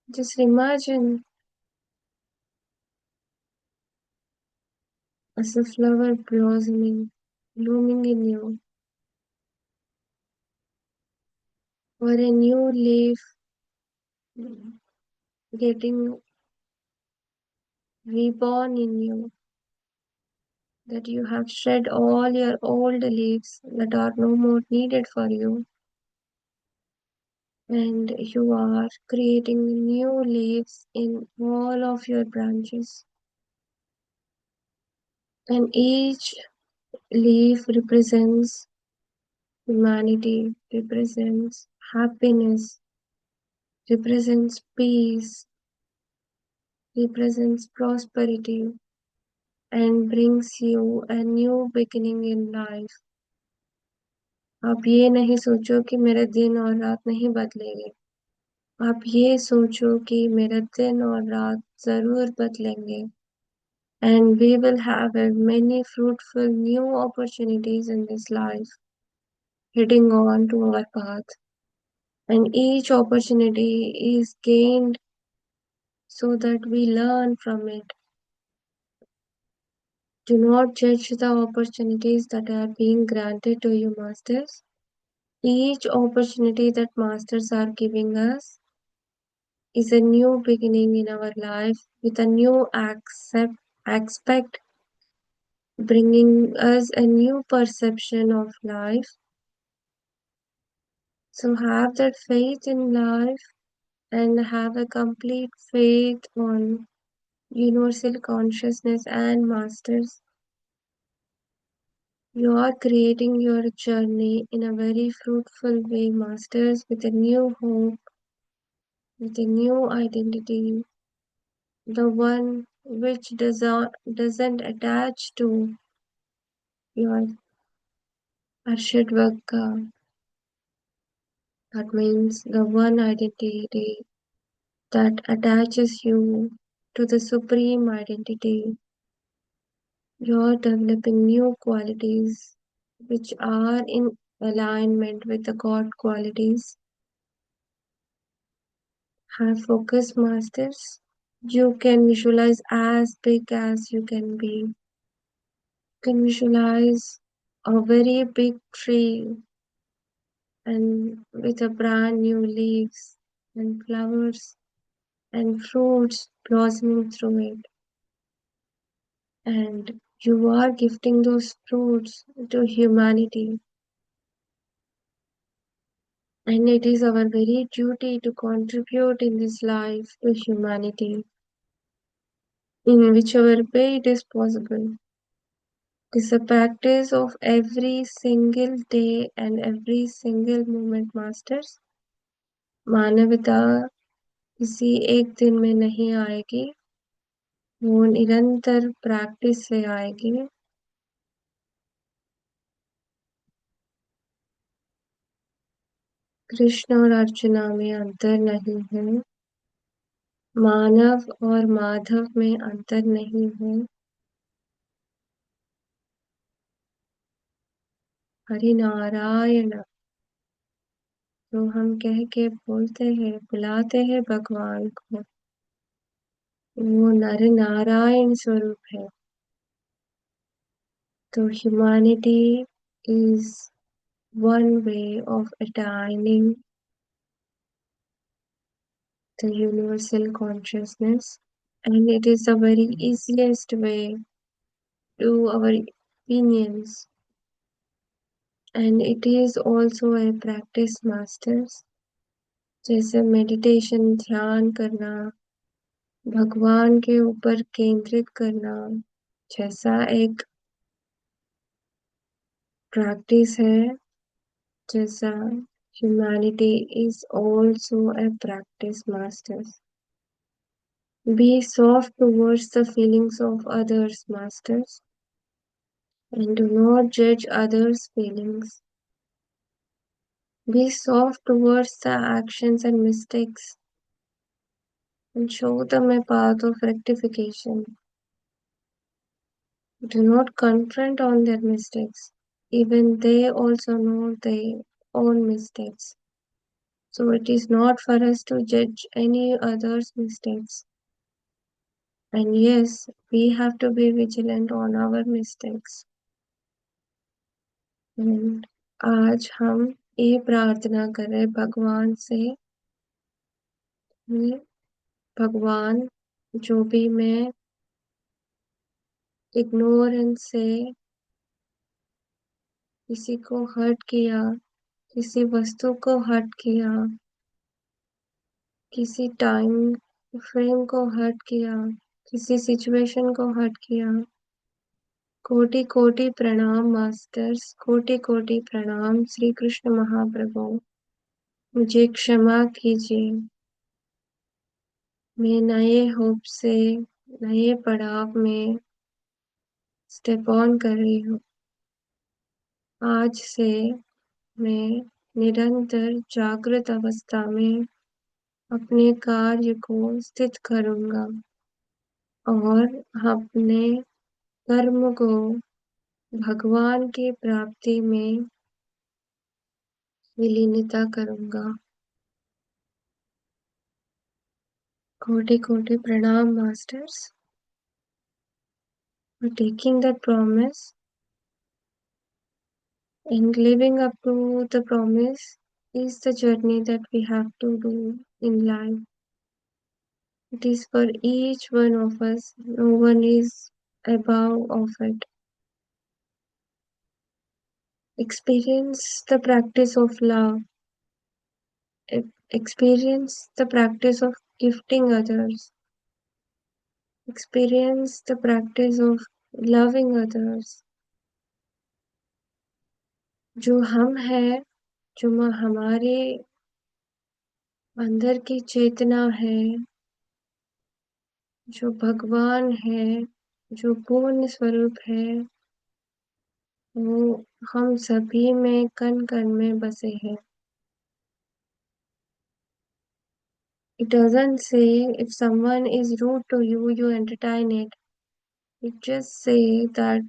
Just imagine as a flower blossoming, blooming in you, or a new leaf getting reborn in you, that you have shed all your old leaves that are no more needed for you, and you are creating new leaves in all of your branches, and each leaf represents Humanity represents happiness, represents peace, represents prosperity, and brings you a new beginning in life. आप ये नहीं सोचो कि मेरे दिन और रात नहीं बदलेंगे। आप ये सोचो कि मेरे दिन और रात जरूर बदलेंगे। And we will have a many fruitful new opportunities in this life, heading on to our path. And each opportunity is gained so that we learn from it. Do not judge the opportunities that are being granted to you, masters. Each opportunity that masters are giving us is a new beginning in our life with a new aspect, bringing us a new perception of life. So have that faith in life and have a complete faith on universal consciousness and masters. You are creating your journey in a very fruitful way, masters, with a new hope, with a new identity, the one which doesn't attach to your Arshad Vagga. That means the one identity that attaches you to the supreme identity. You're developing new qualities which are in alignment with the God qualities. Have focus, masters. You can visualize as big as you can be. You can visualize a very big tree and with a brand new leaves and flowers and fruits blossoming through it. And you are gifting those fruits to humanity. And it is our very duty to contribute in this life to humanity in whichever way it is possible. It is a practice of every single day and every single moment, masters. मानवता किसी एक दिन में नहीं आएगी, वो निरंतर प्रैक्टिस से आएगी। कृष्ण और अर्जुना में अंतर नहीं है, मानव और माधव में अंतर नहीं है। हरि नारायण तो हम कह के बोलते हैं, बुलाते हैं भगवान को, वो नर नारायण स्वरूप है। तो humanity is one way of attaining the universal consciousness, and it is the very easiest way to our opinions, and it is also a practice, masters. जैसे मेडिटेशन ध्यान करना, भगवान के ऊपर केंद्रित करना जैसा एक प्रैक्टिस है, जैसा humanity is also a practice, masters. Be soft towards the feelings of others, masters, and do not judge others' feelings. Be soft towards the actions and mistakes, and show them a path of rectification. Do not confront on their mistakes. Even they also know their own mistakes. So it is not for us to judge any other's mistakes. And yes, we have to be vigilant on our mistakes. And आज हम ये प्रार्थना करें भगवान से कि भगवान जो भी मैं इग्नोरेंस से किसी को हर्ट किया, किसी वस्तु को हर्ट किया, किसी टाइम फ्रेम को हर्ट किया, किसी सिचुएशन को हर्ट किया, कोटि कोटि प्रणाम मास्टर्स, कोटि कोटि प्रणाम श्री कृष्ण महाप्रभु। मुझे क्षमा कीजिए। मैं नए होप से नए पड़ाव में स्टेप ऑन कर रही हूँ। आज से मैं निरंतर जागृत अवस्था में अपने कार्य को स्थित करूँगा और अपने कर्म को भगवान की प्राप्ति में विलीनता करूँगा। कोटि कोटि प्रणाम masters for taking that promise and living up to the promise is the journey that we have to do in life. It is for each one of us. No one is above of it. Experience the practice of love. Experience the practice of gifting others. Experience the practice of loving others. जो हम हैं, जो हमारे अंदर की चेतना है, जो भगवान है, जो पूर्ण स्वरूप है, वो हम सभी में कण कण में बसे हैं। It doesn't say if someone is rude to you, you entertain it. It just say that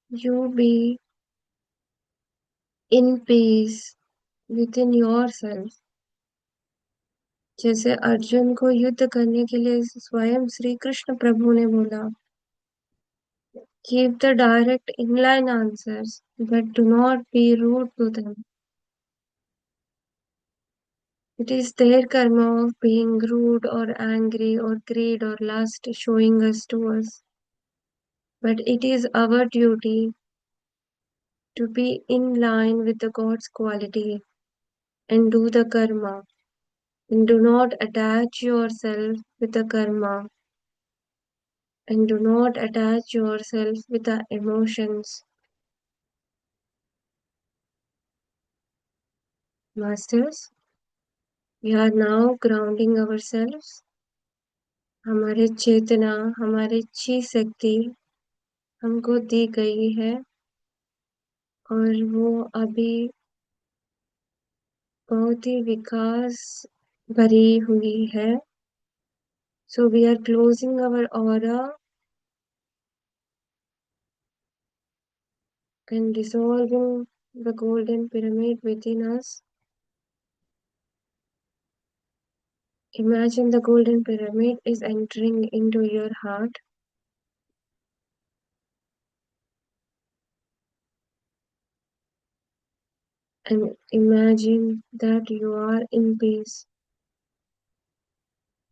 you be in peace within yourself. जैसे अर्जुन को युद्ध करने के लिए स्वयं श्री कृष्ण प्रभु ने बोला, give the direct inline answers, but do not be rude to them. It is their karma of being rude or angry or greed or lust showing us to us. But it is our duty to be in line with the God's quality and do the karma. And do not attach yourself with the karma. And do not attach yourself with the emotions. Masters, we are now grounding ourselves. हमारे चेतना, हमारे ची शक्ति हमको दी गई है और वो अभी बहुत ही विकास भरी हुई है. So we are closing our aura and dissolving the golden pyramid within us. Imagine the golden pyramid is entering into your heart. And imagine that you are in peace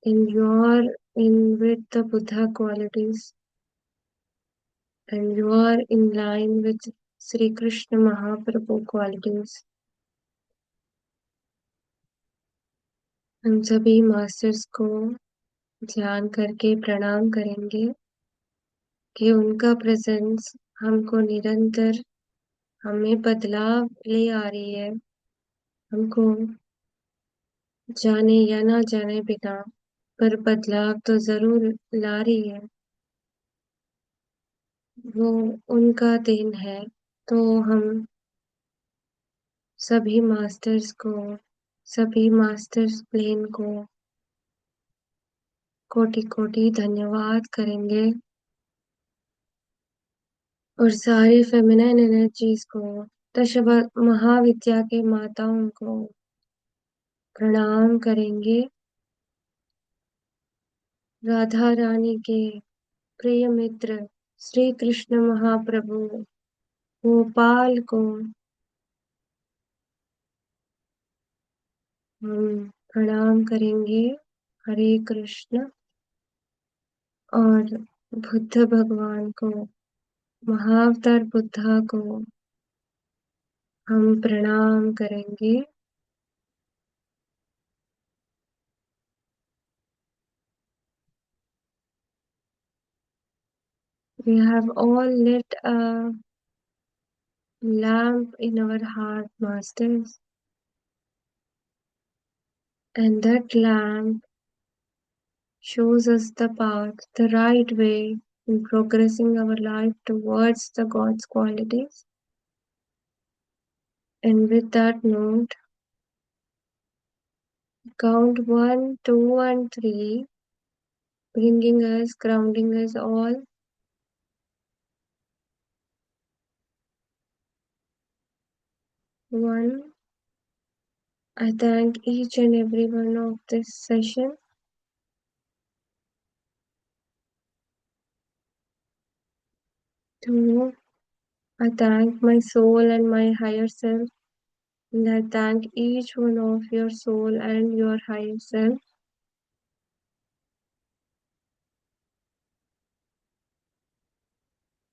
and you are in with the Buddha qualities and you are in line with Sri Krishna Mahaprabhu qualities. हम सभी मास्टर्स को ध्यान करके प्रणाम करेंगे कि उनका प्रेजेंस हमको निरंतर हमें बदलाव ले आ रही है. हमको जाने या ना जाने बिना पर बदलाव तो जरूर ला रही है. वो उनका देन है. तो हम सभी मास्टर्स को, सभी मास्टर्स प्लेन को कोटि कोटि धन्यवाद करेंगे और सारे फेमिनाइन एनर्जीज को, दश महाविद्या के माताओं को प्रणाम करेंगे. राधा रानी के प्रिय मित्र श्री कृष्ण महाप्रभु गोपाल को हम प्रणाम करेंगे. हरे कृष्ण. और बुद्ध भगवान को, महाअवतार बुद्धा को हम प्रणाम करेंगे. We have all lit a lamp in our heart, masters, and that lamp shows us the path, the right way in progressing our life towards the God's qualities. And with that note, count one, two, and three, bringing us, grounding us all. One, I thank each and every one of this session. Two, I thank my soul and my higher self. And I thank each one of your soul and your higher self.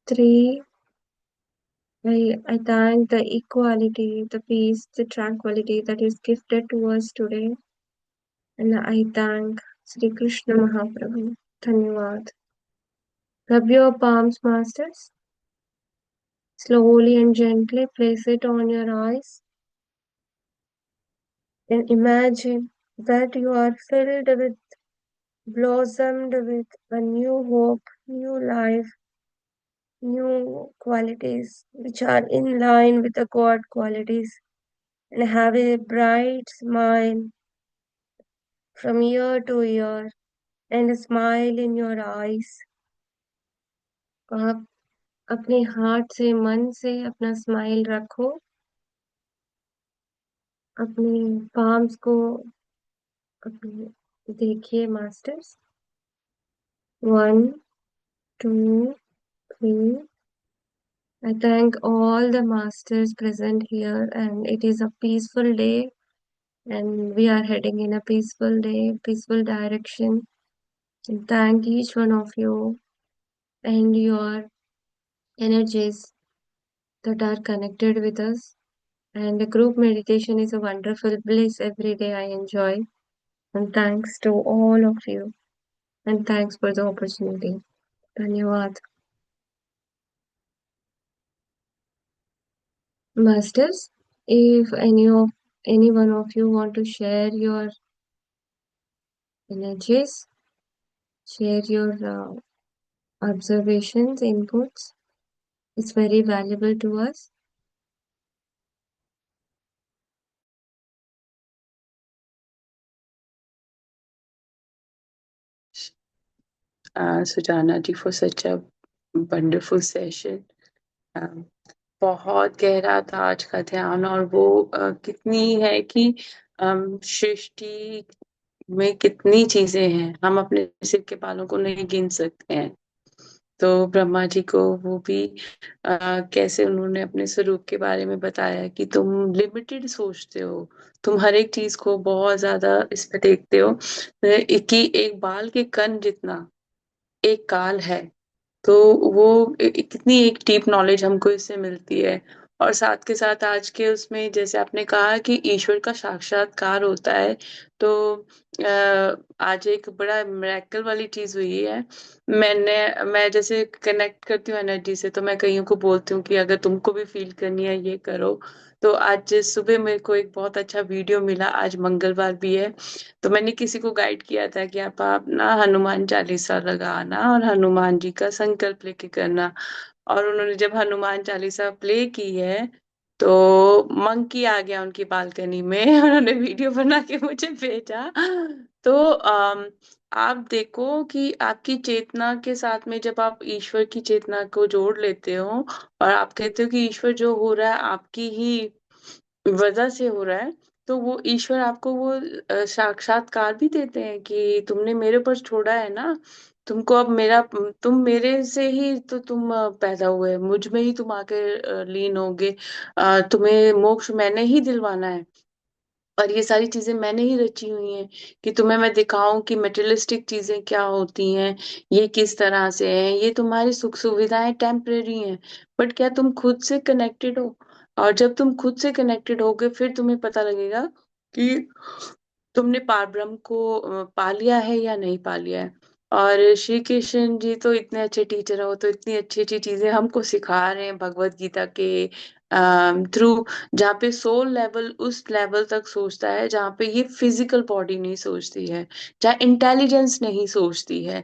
Three, I thank the equality, the peace, the tranquility that is gifted to us today. And I thank Sri Krishna Mahaprabhu. Dhanyavad. Rub your palms, masters. Slowly and gently place it on your eyes and imagine that you are filled with, blossomed with a new hope, new life, new qualities which are in line with the God qualities, and have a bright smile from ear to ear and a smile in your eyes. आप अपने हार्ट से मन से अपना स्माइल रखो, अपने पाम्स को अपने देखिए masters. One, two, three. I thank all the masters present here, and it is a peaceful day, and we are heading in a peaceful day, peaceful direction. And thank each one of you and your energies that are connected with us. And the group meditation is a wonderful bliss every day I enjoy. And thanks to all of you. And thanks for the opportunity. Dhanyavad. Masters, if any one of you want to share your energies, share your observations, inputs, it's very valuable to us. Sujana ji, for such a wonderful session. बहुत गहरा था आज का ध्यान, और वो कितनी है कि सृष्टि में कितनी चीजें हैं, हम अपने सिर के बालों को नहीं गिन सकते हैं. तो ब्रह्मा जी को वो भी कैसे उन्होंने अपने स्वरूप के बारे में बताया कि तुम लिमिटेड सोचते हो, तुम हर एक चीज को बहुत ज्यादा इस पे देखते हो, कि एक बाल के कण जितना एक काल है. तो वो कितनी एक डीप नॉलेज हमको इससे मिलती है. और साथ के साथ आज के उसमें जैसे आपने कहा कि ईश्वर का साक्षात्कार होता है, तो आज एक बड़ा मिरेकल वाली चीज हुई है. मैं जैसे कनेक्ट करती हूँ एनर्जी से, तो मैं कईयों को बोलती हूँ कि अगर तुमको भी फील करनी है ये करो. तो आज सुबह मेरे को एक बहुत अच्छा वीडियो मिला, आज मंगलवार भी है, तो मैंने किसी को गाइड किया था कि आप ना हनुमान चालीसा लगाना और हनुमान जी का संकल्प लेके करना. और उन्होंने जब हनुमान चालीसा प्ले की है, तो मंकी आ गया उनकी बालकनी में उन्होंने वीडियो बना के मुझे भेजा. तो आप देखो कि आपकी चेतना के साथ में जब आप ईश्वर की चेतना को जोड़ लेते हो, और आप कहते हो कि ईश्वर जो हो रहा है आपकी ही वजह से हो रहा है, तो वो ईश्वर आपको वो साक्षात्कार भी देते हैं कि तुमने मेरे पर छोड़ा है ना, तुमको अब मेरा, तुम मेरे से ही तो तुम पैदा हुए, मुझ में ही तुम आके लीन होगे, तुम्हें मोक्ष मैंने ही दिलवाना है, और ये सारी चीजें मैंने ही रची हुई हैं कि तुम्हें मैं दिखाऊं कि मटेरियलिस्टिक चीजें क्या होती हैं, ये किस तरह से हैं, ये तुम्हारी सुख सुविधाएं टेम्परेरी हैं, बट क्या तुम खुद से कनेक्टेड हो? और जब तुम खुद से कनेक्टेड होगे, फिर तुम्हें पता लगेगा कि तुमने पार ब्रह्म को पा लिया है या नहीं पा लिया है. और श्री कृष्ण जी तो इतने अच्छे टीचर हैं, वो तो इतनी अच्छी अच्छी चीजें हमको सिखा रहे हैं भगवत गीता के थ्रू, जहाँ पे सोल लेवल उस लेवल तक सोचता है जहाँ पे ये फिजिकल बॉडी नहीं सोचती है, जहाँ इंटेलिजेंस नहीं सोचती है।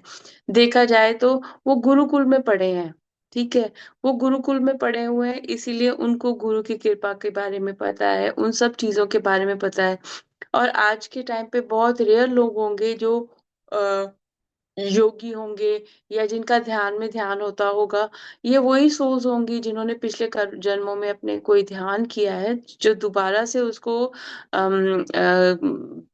देखा जाए तो वो गुरुकुल में पढ़े हैं, ठीक है, वो गुरुकुल में पढ़े हुए हैं, इसीलिए उनको गुरु की कृपा के बारे में पता है, उन सब चीजों के बारे में पता है। और आज के टाइम पे बहुत रेयर लोग होंगे जो योगी होंगे या जिनका ध्यान में ध्यान होता होगा। ये वही सोल्स होंगी जिन्होंने पिछले जन्मों में अपने कोई ध्यान किया है, जो दोबारा से उसको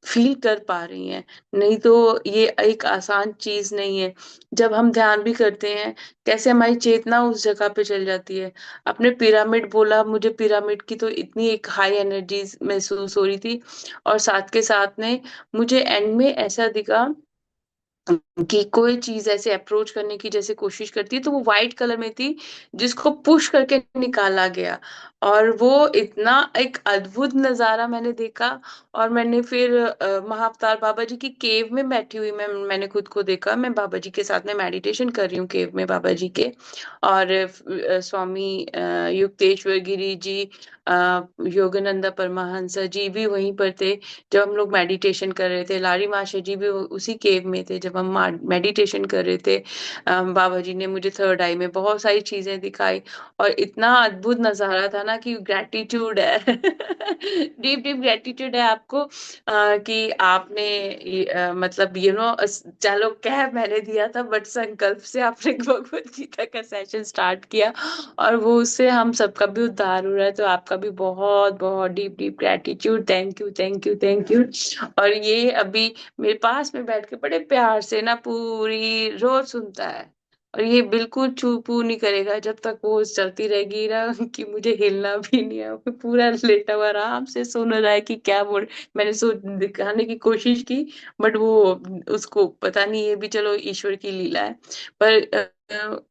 फील कर पा रही हैं। नहीं तो ये एक आसान चीज नहीं है। जब हम ध्यान भी करते हैं, कैसे हमारी चेतना उस जगह पे चल जाती है। आपने पिरामिड बोला, मुझे पिरामिड की तो इतनी एक हाई एनर्जी महसूस हो रही थी, और साथ के साथ में मुझे एंड में ऐसा दिखा कि कोई चीज ऐसे अप्रोच करने की जैसे कोशिश करती है, तो वो वाइट कलर में थी, जिसको पुश करके निकाला गया। और वो इतना एक अद्भुत नजारा मैंने देखा। और मैंने फिर महाअवतार बाबा जी की केव में बैठी हुई मैंने खुद को देखा, मैं बाबा जी के साथ में मेडिटेशन कर रही हूँ केव में बाबा जी के। और स्वामी युक्तेश्वर गिरी जी, योगानंदा परमहंस जी भी वहीं पर थे जब हम लोग मेडिटेशन कर रहे थे। लारी मास्टर जी भी उसी केव में थे जब हम मेडिटेशन कर रहे थे। बाबा जी ने मुझे थर्ड आई में बहुत सारी चीजें दिखाई, और इतना अद्भुत नजारा था ना कि ग्रेटिट्यूड है। डीप डीप ग्रेटिट्यूड है आपको, कि आपने मतलब चलो कह मैंने दिया था, बट संकल्प से आपने भगवत गीता का सेशन स्टार्ट किया, और वो उससे हम सबका भी उद्धार हो रहा है। तो आपका भी बहुत बहुत deep deep gratitude, thank you thank you thank you. और ये अभी मेरे पास में बैठ के बड़े प्यार से ना पूरी रोज सुनता है, और ये बिल्कुल चू पू नहीं करेगा जब तक वो चलती रहेगी ना, कि मुझे हिलना भी नहीं है। वो पूरा लेटा हुआ आराम से सुन रहा है कि क्या बोल। मैंने दिखाने की कोशिश की, बट वो उसको पता नहीं, ये भी चलो ईश्वर की लीला है। पर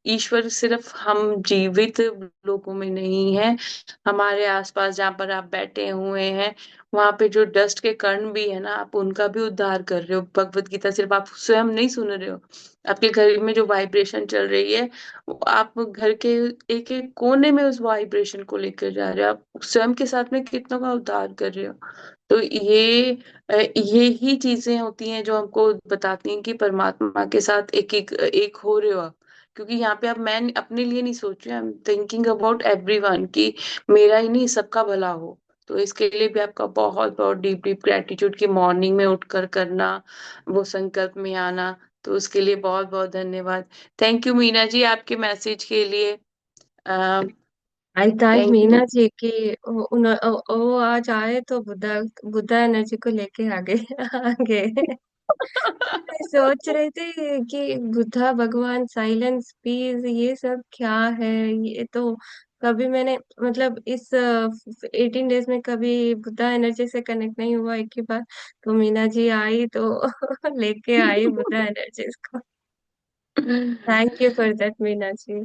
ईश्वर सिर्फ हम जीवित लोगों में नहीं है, हमारे आसपास जहाँ पर आप बैठे हुए हैं, वहां पे जो डस्ट के कण भी है ना, आप उनका भी उद्धार कर रहे हो। भगवत गीता सिर्फ आप स्वयं नहीं सुन रहे हो, आपके घर में जो वाइब्रेशन चल रही है, वो आप घर के एक एक कोने में उस वाइब्रेशन को लेकर जा रहे हो, आप स्वयं के साथ में कितनों का उद्धार कर रहे हो। तो ये ही चीजें होती हैं जो हमको बताती हैं कि परमात्मा के साथ एक एक एक हो रहे हो आप। क्योंकि यहाँ पे अब मैं अपने लिए नहीं सोच रही, I am thinking about everyone, कि मेरा ही नहीं सबका भला हो। तो इसके लिए भी आपका बहुत बहुत डीप डीप ग्रेटिट्यूड, कि मॉर्निंग में उठकर करना, वो संकल्प में आना। तो उसके लिए बहुत बहुत धन्यवाद। थैंक यू मीना जी आपके मैसेज के लिए। I thank thank Meena you. जी कि वो आज आए तो बुद्धा बुद्धा एनर्जी को लेके आगे आगे मैं सोच रही थी कि बुद्धा भगवान, साइलेंस, पीस, ये सब क्या है। ये तो कभी मैंने मतलब इस 18 डेज में कभी बुद्धा एनर्जी से कनेक्ट नहीं हुआ एक ही बार। तो मीना जी आई तो लेके आई बुद्धा एनर्जी को। Thank you for that Meena ji.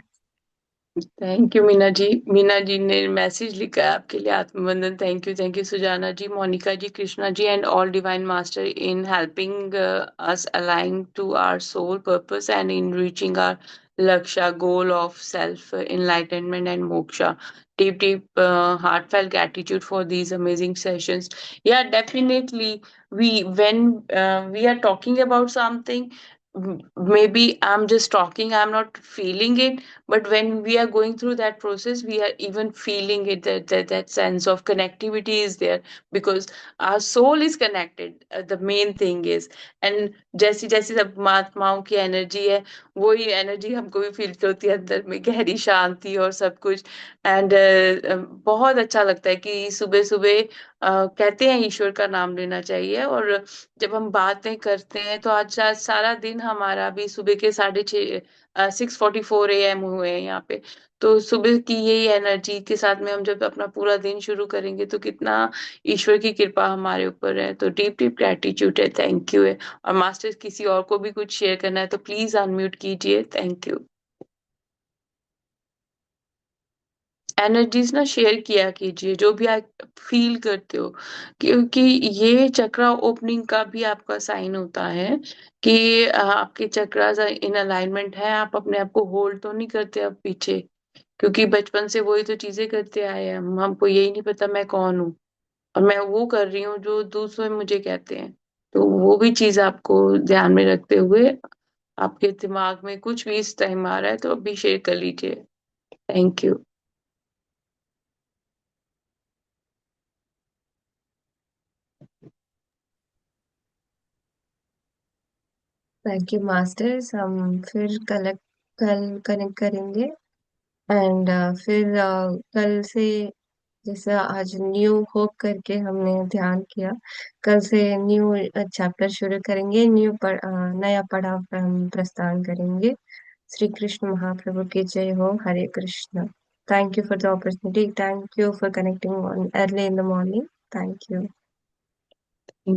Thank you Meena ji. Meena ji ने मैसेज लिखा है आपके लिए, आत्मबंधन। Thank you Sujana ji, Monica ji, Krishna ji, and all divine master in helping us align to our soul purpose and in reaching our लक्ष्य goal of self enlightenment and moksha. Deep heartfelt gratitude for these amazing sessions. Yeah, definitely. We when we are talking about something, maybe I'm just talking, I'm not feeling it, but when we are going through that process, we are even feeling it, that sense of connectivity is there, because our soul is connected, the main thing is. And जैसी जैसी सब महात्माओं की एनर्जी है, वही एनर्जी हमको भी फील होती है अंदर में, गहरी शांति और सब कुछ। एंड बहुत अच्छा लगता है कि सुबह सुबह कहते हैं ईश्वर का नाम लेना चाहिए। और जब हम बातें करते हैं, तो आज सारा दिन हमारा भी सुबह के 6:30 6:44 AM हुए हैं यहाँ पे। तो सुबह की यही एनर्जी के साथ में हम जब अपना पूरा दिन शुरू करेंगे, तो कितना ईश्वर की कृपा हमारे ऊपर है। तो डीप डीप ग्रेटिट्यूड है, थैंक यू है। और मास्टर किसी और को भी कुछ शेयर करना है तो प्लीज अनम्यूट कीजिए। Thank you. एनर्जीज ना शेयर किया कीजिए, जो भी आप फील करते हो, क्योंकि ये चक्रा ओपनिंग का भी आपका साइन होता है कि आपके चक्रास इन अलाइनमेंट है। आप अपने आप को होल्ड तो नहीं करते अब पीछे, क्योंकि बचपन से वही तो चीजें करते आए हैं हम। हमको यही नहीं पता मैं कौन हूँ, और मैं वो कर रही हूँ जो दूसरे मुझे कहते हैं। तो वो भी चीज आपको ध्यान में रखते हुए, आपके दिमाग में कुछ भी इस टाइम आ रहा है तो अभी शेयर कर लीजिए। Thank you. Thank you masters. हम फिर कल कनेक्ट करेंगे। एंड फिर कल से, जैसे आज न्यू होप करके हमने ध्यान किया, कल से न्यू चैप्टर शुरू करेंगे, नया पड़ाव पर हम प्रस्थान करेंगे। श्री कृष्ण महाप्रभु की जय हो। Hare Krishna. Thank you for the opportunity. Thank you for connecting on early in the morning. Thank you.